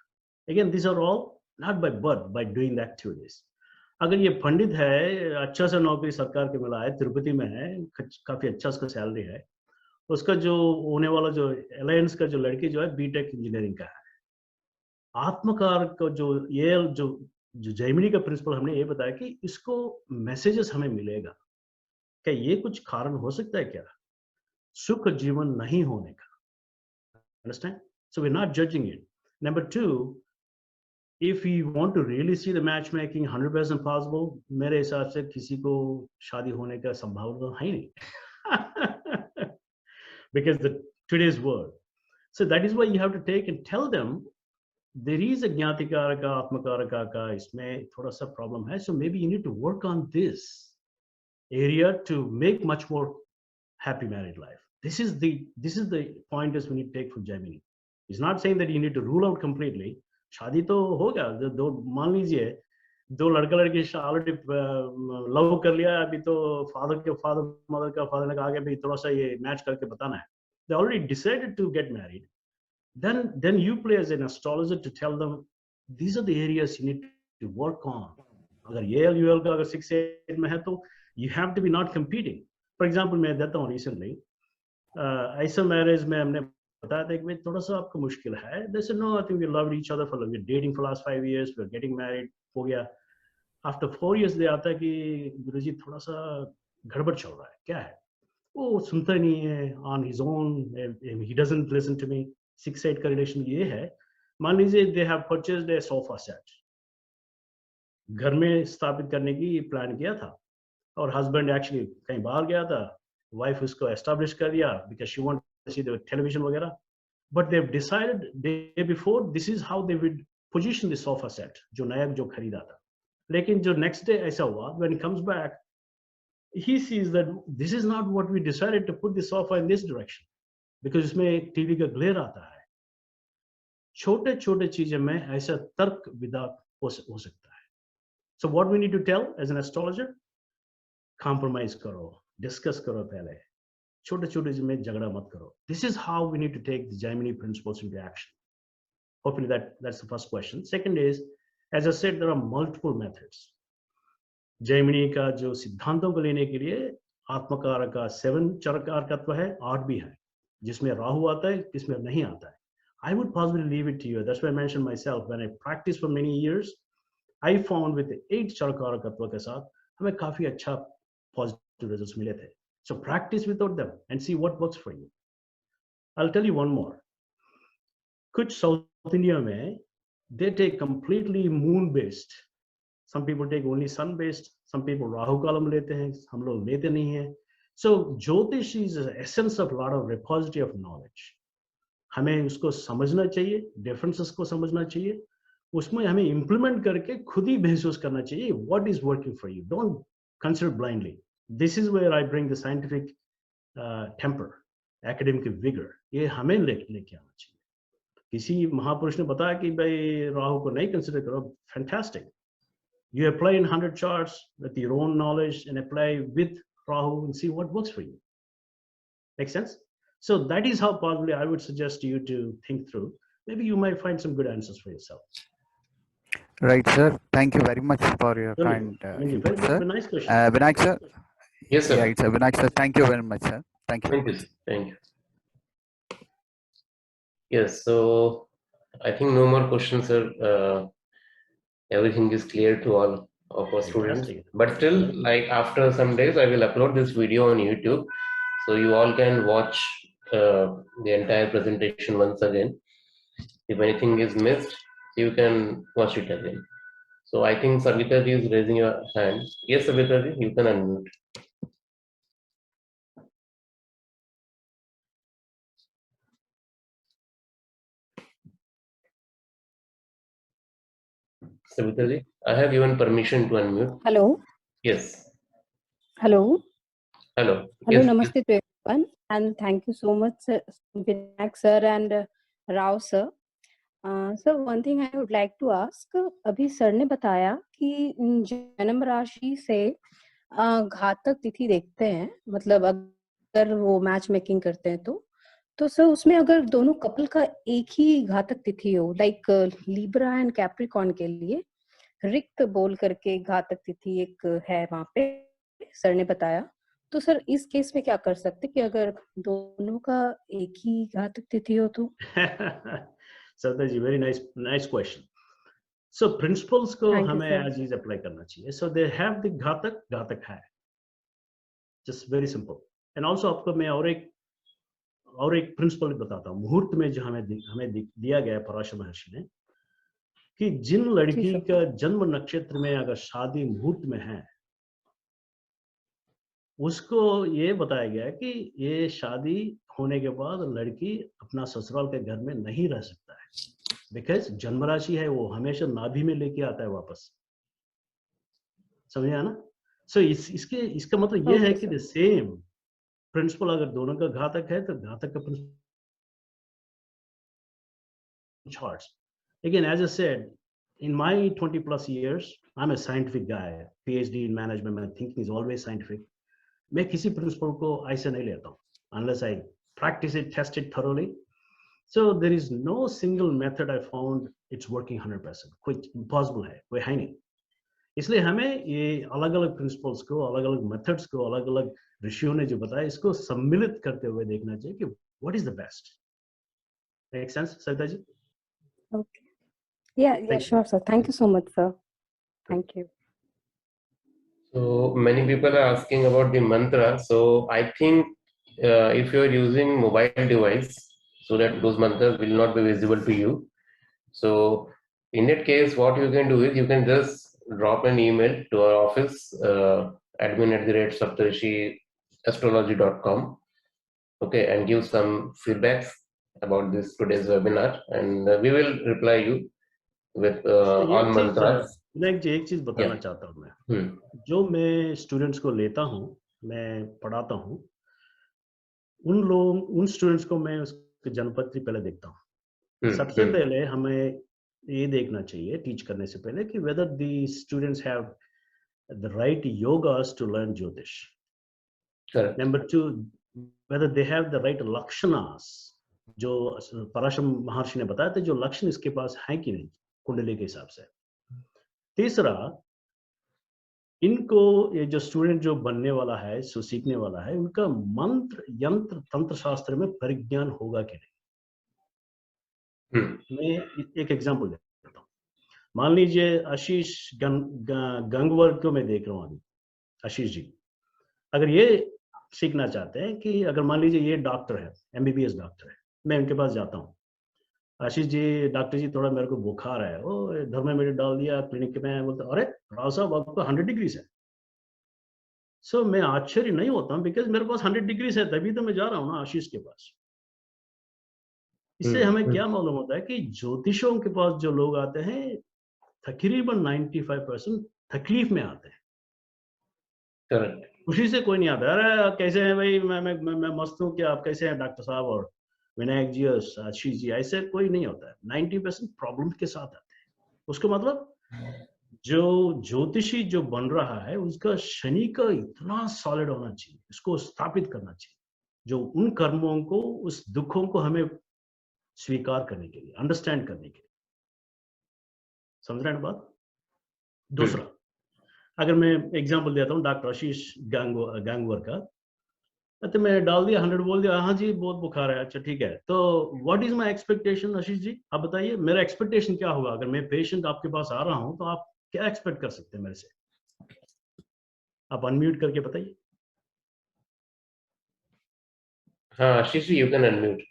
Again, these are all not by birth, by doing the activities. अगर ये पंडित है, अच्छा सा नौकरी सरकार के मिला है, तिरुपति में है, काफी अच्छा उसका सैलरी है, उसका जो होने वाला जो अलायंस का जो लड़की जो है बीटेक इंजीनियरिंग का है. आत्मकार को जो ये जो जैमिनी का प्रिंसिपल हमने ये बताया कि इसको मैसेजेस हमें मिलेगा. क्या ये कुछ कारण हो सकता है क्या सुख जीवन नहीं होने का? Understand? So we're not judging it. Number two, if you want to really see the matchmaking 100% possible, मेरे हिसाब से किसी को शादी होने का संभावना है ही नहीं. Because today's world. So that is why you have to take and tell them there is a ज्ञातिकारका आत्मकारका का इसमें थोड़ा सा problem है. So maybe you need to work on this area to make much more happy married life. This is the pointers we need to take from Gemini. He's not saying that you need to rule out completely. शादी तो हो गया, दो मान लीजिए दो लड़का लड़की ऑलरेडी लव कर लिया, अभी तो मदर ने कहा कि भाई थोड़ा सा ये मैच करके बताना है. They already decided to get married. Then you play as an astrologer to tell them these are the areas you need to work on. अगर ये UL का अगर 6-8 में है तो you have to be not competing. For example, मैं देता हूँ recently ऐसा मैरिज में हमने बताया था कि भाई थोड़ा सा आपको मुश्किल है. They said no, I think we loved each other for we're dating for last 5 years, we're getting married, हो गया. After 4 years दे आता है कि गुरुजी थोड़ा सा गड़बड़ चल रहा है. क्या है? वो सुनता नहीं है, on his own, he doesn't listen to me. 6-8 का रिलेशन ये है. मान लीजिए they have purchased a sofa set, घर में स्थापित करने की प्लान किया था, और हस्बैंड एक्चुअली कहीं बाहर गया था, वाइफ उसको एस्टैब्लिश कर दिया because she want to see the television वगैरह. But they have decided day before this is how they will position the sofa set जो नया जो खरीदा था. लेकिन जो नेक्स्ट डे ऐसा हुआ, when he comes back he sees that this is not what we decided to put the sofa in this direction, because इसमें एक टीवी का ग्लेयर आता है. छोटे छोटे चीजें में ऐसा तर्क विदा हो सकता है. So what we need to tell as an astrologer, compromise करो, discuss करो, पहले छोटे छोटे में झगड़ा मत करो. This is how we need to take the Gemini principles into action. Hopefully that's the first question. Second is, as I said, there are multiple methods. Gemini का जो सिद्धांतों को लेने के लिए आत्मकार का 7 चरकार तत्व है, 8 भी है, जिसमें राहु आता है, जिसमें नहीं आता है. I would possibly leave it to you. That's why I mentioned myself. When I practiced for many years, I found with the 8 चरकारकत्व के साथ हमें काफी अच्छा positive results मिले थे. So practice without them and see what works for you. I'll tell you one more. कुछ South India में they take completely moon based. Some people take only sun based. Some people Rahu kalam लेते हैं. हम लोग लेते नहीं हैं. So Jyotish is the essence of a lot of repository of knowledge. हमें उसको समझना चाहिए, differences को समझना चाहिए, उसमें हमें implement करके खुद ही महसूस करना चाहिए what is working for you. Don't consider blindly. This is where I bring the scientific temper, academic vigor. ये हमें लेके आना चाहिए. किसी महापुरुष ने बताया कि भाई राहु को नहीं कंसिडर करो, fantastic. You apply in 100 charts with your own knowledge and apply with Rahu and see what works for you. Make sense? So that is how probably I would suggest you to think through. Maybe you might find some good answers for yourself. Right, sir. Thank you very much for your kind input, sir. Very nice question. Vinayak, sir. Yes, sir. Yeah, it's Vinayak, sir. Thank you very much, sir. Thank you. Thank you. Thank you. Yes, so I think no more questions, sir. Everything is clear to all of our students. Fantastic. But still, like after some days, I will upload this video on YouTube, so you all can watch the entire presentation once again. If anything is missed, you can watch it again. So I think Savita ji is raising your hand. Yes, Savita ji, you can unmute. Savita ji, I have given permission to unmute. Hello. Yes. Hello. Hello. Hello. Yes, Namaste to everyone. And thank you so much, Vinayak sir and Rao sir. Sir, one thing I would like to ask. अभी sir ने बताया कि जन्म राशि से घातक तिथि देखते हैं, मतलब अगर वो मैच मेकिंग करते हैं तो सर उसमें अगर दोनों कपल का एक ही घातक तिथि हो, लाइक लिब्रा एंड कैप्रिकॉर्न के लिए रिक्त बोल करके घातक तिथि एक है वहां पे, सर ने बताया. तो सर इस केस में क्या कर सकते कि अगर दोनों का एक ही घातक तिथि हो तो? Sarda ji, very nice question. So principles को Thank you, हमें sir. as is apply करना चाहिए. So they have the घातक है. Just very simple. And also आपको मैं और एक प्रिंसिपल बताता हूँ. मुहूर्त में जो हमें दिया गया है पराशर महर्षि ने, कि जिन लड़की का जन्म नक्षत्र में अगर शादी मुहूर्त में है, उसको ये बताया गया है कि ये शादी होने के बाद लड़की अपना ससुराल के घर में नहीं रह सकता है, बिकॉज जन्म राशि है वो हमेशा नाभि में लेके आता है वापस. समझे ना? सो इसका मतलब ये है कि द सेम प्रिंसिपल अगर दोनों का घातक है तो घातक का principal charts. Again, as I said, in my 20 plus years, I'm a scientific guy, PhD in management. My thinking is always scientific. मैं किसी प्रिंसिपल को ऐसे नहीं लेता हूँ, unless I practice it, test it thoroughly. So there is no single method I found it's working 100%. कोई impossible है, कोई है नहीं. इसलिए हमें ये अलग-अलग प्रिंसिपल्स को, अलग-अलग मेथड्स को, अलग-अलग ऋषियों ने जो बताया, इसको सम्मिलित करते हुए देखना चाहिए कि what is the best. Make sense, Savita ji? Okay. Yeah, sure, sir. Thank you so much, sir. Thank you. So many people are asking about the mantra. So I think if you are using mobile device, so that those mantras will not be visible to you. So in that case, what you can do is you can just drop an email to our office, admin@saptarishis astrology.com. Okay, and give some feedbacks about this today's webinar, and we will reply you with all mantras. Vinayak जी, एक चीज बताना चाहता हूँ मैं. जो मैं students को लेता हूँ, मैं पढ़ाता हूँ, उन स्टूडेंट्स को मैं उसके जन्मपत्री पहले देखता हूँ. सबसे पहले हमें ये देखना चाहिए टीच करने से पहले कि whether the students have the right yogas to learn Jyotish. Correct. Number 2, whether they have the right lakshanas, जो पराशर महर्षि ने बताया था, जो लक्षण इसके पास है कि नहीं कुंडली के हिसाब से. तीसरा, इनको ये जो स्टूडेंट जो बनने वाला है, जो सीखने वाला है, उनका मंत्र, यंत्र, तंत्र शास्त्र में परिज्ञान होगा कि नहीं. मैं एक एग्जांपल देता हूँ। मान लीजिए आशीष गंगवर को मैं देख रहा हूँ अभी, आशीष जी अगर ये सीखना चाहते हैं कि अगर मान लीजिए ये डॉक्टर है, एमबीबीएस डॉक्टर है, मैं उनके पास जाता हूँ, आशीष जी डॉक्टर जी थोड़ा मेरे को बुखार है, वो थर्मामीटर डाल दिया क्लिनिक में, बोलते अरे राव साहब आपको 100 डिग्रीज है। सो मैं आश्चर्य नहीं होता हूँ बिकॉज मेरे पास 100 डिग्रीज है, तभी तो मैं जा रहा हूँ ना आशीष के पास। इससे हमें क्या मालूम होता है कि ज्योतिषों के पास जो लोग आते हैं तकरीबन 95% तकलीफ में आते हैं, करेक्ट। खुशी से कोई नहीं आता। अरे कैसे हैं भाई, मैं मस्त हूँ, क्या आप कैसे हैं डॉक्टर साहब और विनायक जी और आशीष जी, ऐसे कोई नहीं होता है। 90% प्रॉब्लम के साथ आते हैं। उसका मतलब जो ज्योतिषी जो बन रहा है उसका शनि का इतना सॉलिड होना चाहिए, इसको स्थापित करना चाहिए, जो उन कर्मों को, उस दुखों को हमें स्वीकार करने के लिए, अंडरस्टैंड करने के लिए। समझ रहे हैं बात? दूसरा, अगर मैं एग्जांपल देता हूँ डॉक्टर आशीष गंगवर का, तो मैं डाल दिया 100, बोल दिया हाँ जी बहुत बुखार है, अच्छा ठीक है, तो what is my expectation? Ashish ji आप बताइए मेरा एक्सपेक्टेशन क्या होगा? अगर मैं पेशेंट आपके पास आ रहा हूँ तो आप क्या एक्सपेक्ट कर सकते हैं मेरे से? आप अनम्यूट करके बताइए। हाँ Ashish ji, you can unmute.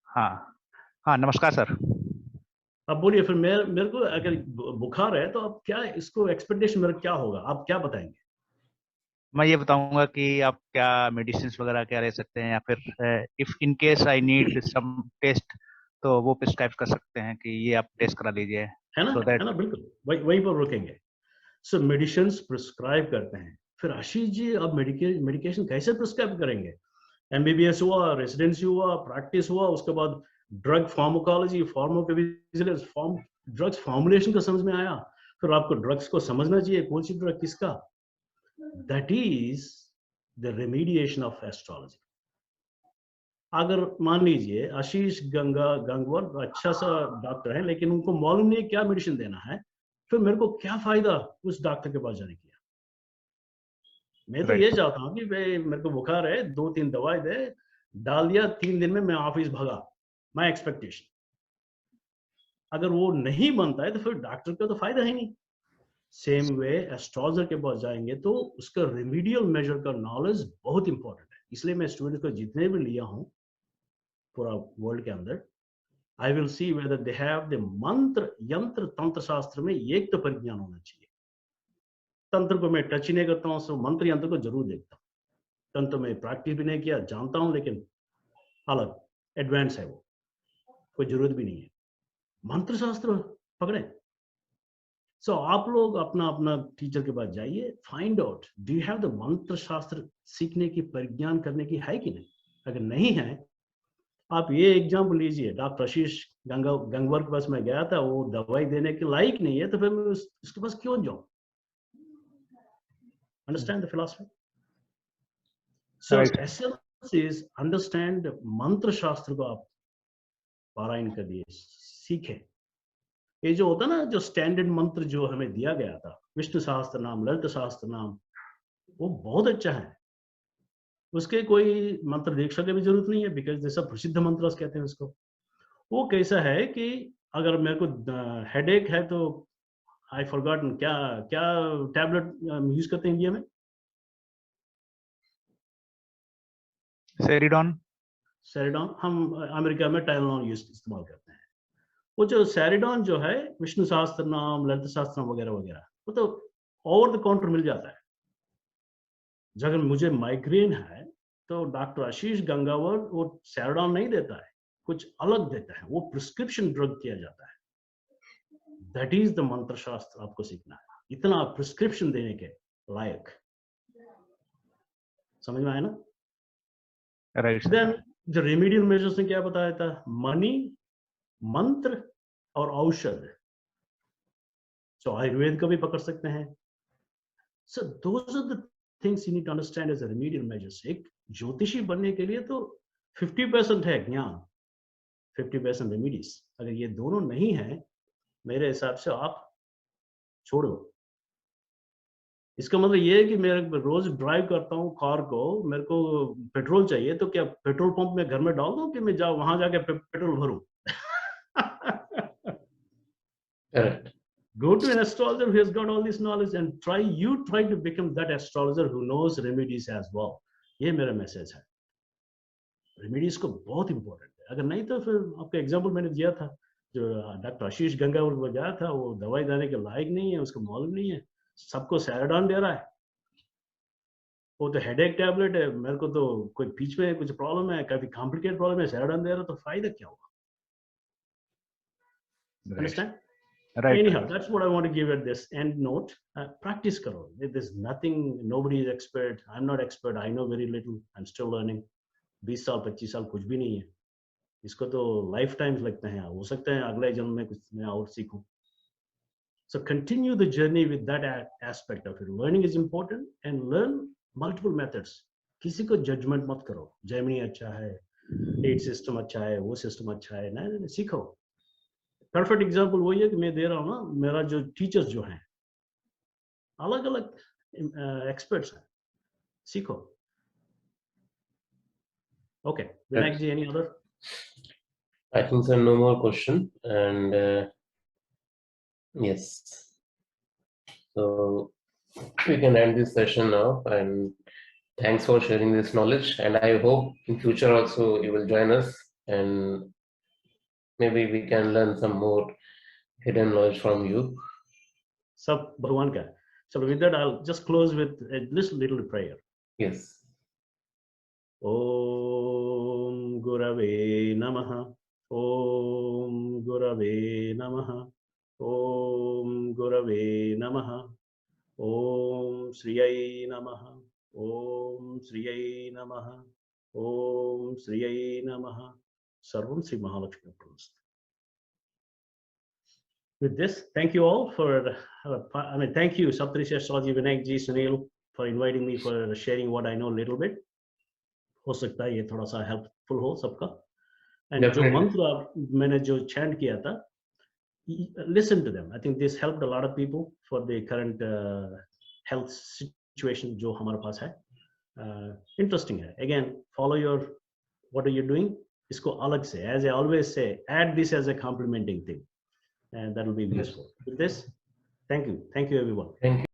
हाँ हाँ, नमस्कार सर। अब बोलिए फिर। मेरे को अगर बुखार है तो अब क्या इसको एक्सपेक्टेशन मेरा क्या होगा, आप क्या बताएंगे? मैं ये बताऊंगा कि आप क्या मेडिसिन वगैरह क्या ले सकते हैं, या फिर if in case I need some test तो वो प्रिस्क्राइब कर सकते हैं कि ये आप टेस्ट करा लीजिए, है ना, so that है ना, बिल्कुल वहीं पर रुकेंगे। सो मेडिसिन प्रिस्क्राइब करते हैं, फिर आशीष जी अब मेडिकेशन कैसे प्रिस्क्राइब करेंगे? एमबीबीएस हुआ, रेसिडेंसी हुआ, प्रैक्टिस हुआ, उसके बाद drug pharmacology, pharmacovigilance, drugs formulation का समझ में आया, फिर आपको ड्रग्स को समझना चाहिए कौन सी ड्रग किसका। That is the remediation of astrology. अगर मान लीजिए आशीष गंगवर अच्छा सा डॉक्टर है लेकिन उनको मालूम नहीं क्या मेडिसिन देना है, फिर मेरे को क्या फायदा उस डॉक्टर के पास जाने की? मैं तो ये राइट। चाहता हूँ कि भाई मेरे को बुखार है, 2-3 दवाई दे, डाल दिया, 3 दिन में मैं ऑफिस भागा, माय एक्सपेक्टेशन। अगर वो नहीं बनता है तो फिर डॉक्टर का तो फायदा ही नहीं। सेम वे एस्ट्रोलॉजर के पास जाएंगे तो उसका रेमेडियल मेजर का नॉलेज बहुत इंपॉर्टेंट है। इसलिए मैं स्टूडेंट को जितने भी लिया हूँ पूरा वर्ल्ड के अंदर, I will see whether they have the मंत्र यंत्र तंत्र शास्त्र में एक तो परिज्ञान होना चाहिए। तंत्र को मैं टच ही नहीं करता हूँ, सो मंत्र यंत्र को जरूर देखता हूँ। तंत्र में प्रैक्टिस भी नहीं किया, जानता हूँ लेकिन अलग एडवांस है, वो कोई जरूरत भी नहीं है। मंत्र शास्त्र पकड़े। सो आप लोग अपना अपना टीचर के पास जाइए, find out do you have the मंत्र शास्त्र सीखने की, परिज्ञान करने की है कि नहीं। अगर नहीं है, आप ये एग्जाम्पल लीजिए, डॉक्टर आशीष गंगवर के पास मैं गया था, वो दवाई देने के लायक नहीं है, तो फिर मैं उसके पास क्यों जाऊं? Understand the philosophy. So essence is understand मंत्र शास्त्र को आप पारायण करिए, सीखें। ये जो होता ना, जो स्टैंडर्ड मंत्र जो हमें दिया गया था, विष्णु सहस्त्र नाम, ललित सहस्त्र नाम, वो बहुत अच्छा है। उसके कोई मंत्र दीक्षा की भी जरूरत नहीं है, बिकॉज ये सब प्रसिद्ध मंत्र कहते हैं उसको। वो कैसा है कि अगर मेरे को हेडेक है तो आई फॉरगॉटन क्या क्या टैबलेट यूज करते हैं इंडिया में? सेरिडॉन। सेरिडॉन। हम अमेरिका में टाइलोन यूज इस्तेमाल करते हैं। वो जो सेरिडॉन जो है, विष्णु सहस्त्र नाम, ललित सहस्त्र नाम वगैरह वगैरह, वो तो ओवर द काउंटर मिल जाता है। अगर मुझे माइग्रेन है तो डॉक्टर आशीष गंगावर वो सेरिडॉन नहीं देता है, कुछ अलग देता है, वो प्रिस्क्रिप्शन ड्रग किया जाता है। दैट इज द मंत्र शास्त्र आपको सीखना है, इतना प्रिस्क्रिप्शन देने के लायक। समझ में आया ना? राइट। देन जो रेमेडियल मेजर्स ने क्या बताया था, मनी, मंत्र और औषध। सो आयुर्वेद का भी पकड़ सकते हैं। So those are the things you need to understand as a remedial measures. एक ज्योतिषी बनने के लिए तो 50% है ज्ञान, 50% रेमेडीज। अगर ये दोनों नहीं है, मेरे हिसाब से आप छोड़ो। इसका मतलब ये है कि मैं रोज ड्राइव करता हूँ कार को, मेरे को पेट्रोल चाहिए, तो क्या पेट्रोल पंप में घर में डाल दूं कि मैं जाऊँ वहां जाके petrol भरूं? Correct. Go to an astrologer who has got all this knowledge and try to become that astrologer who knows remedies as well. ये मेरा मैसेज है. रेमेडीज को बहुत इंपॉर्टेंट है. अगर नहीं तो फिर आपका एग्जांपल मैंने दिया था, जो डॉक्टर आशीष गंगावल को गया था, वो दवाई देने के लायक नहीं है, उसको मालूम नहीं है, सबको सैराडॉन दे रहा है. वो तो हेडेक टैबलेट है, मेरे को तो कोई बीच में कुछ प्रॉब्लम है, काफी कॉम्प्लिकेटेड प्रॉब्लम है, सैराडॉन दे रहा है, तो फायदा क्या होगा? Understand? Right. Anyhow, that's what I want to give at this end note. Practice karo. There's nothing, nobody is expert. I'm not expert. I know very little. I'm still learning. 20 साल 25 साल कुछ भी नहीं है. इसको तो लाइफ टाइम्स लगते हैं. हो सकता है अगले जन्म में कुछ मैं और सीखूं. So continue the journey with that aspect of it. Learning is important and learn multiple methods. किसी को judgment मत करो. Gemini अच्छा है, 8 system अच्छा है, वो system अच्छा है. नहीं, सीखो. परफेक्ट एग्जाम्पल वही है कि मैं दे रहा हूँ ना, मेरा जो टीचर्स जो हैं अलग अलग एक्सपर्ट्स हैं, सीखो. Okay, Vinayak ji, any other? I think so, no more question. And yes, so we can end this session now. And thanks for sharing this knowledge. And I hope in future also you will join us, and maybe we can learn some more hidden knowledge from you. सब भगवान का. So with that, I'll just close with a little prayer. Yes. Om Gurave Namaha. Om Gurave Namaha. Om Gurave Namaha. Om Sriyai Namaha. Om Sriyai Namaha. Om Sriyai Namaha. Sarvam Sri Mahalakshmi Pranastu. With this, thank you all for, thank you, Saptarishis Astrology, Vinayak ji, Sunil, for inviting me for sharing what I know a little bit. हो सकता है ये थोड़ा सा helpful हो सबका. And जो मंत्र मैंने जो चैंट किया था, listen to them. I think this helped a lot of people for the current health situation जो हमारे पास है. Interesting है. Again, follow your, what are you doing? इसको अलग से, as I always say, add this as a complementing thing, and that will be useful. With this, thank you everyone. Thank you.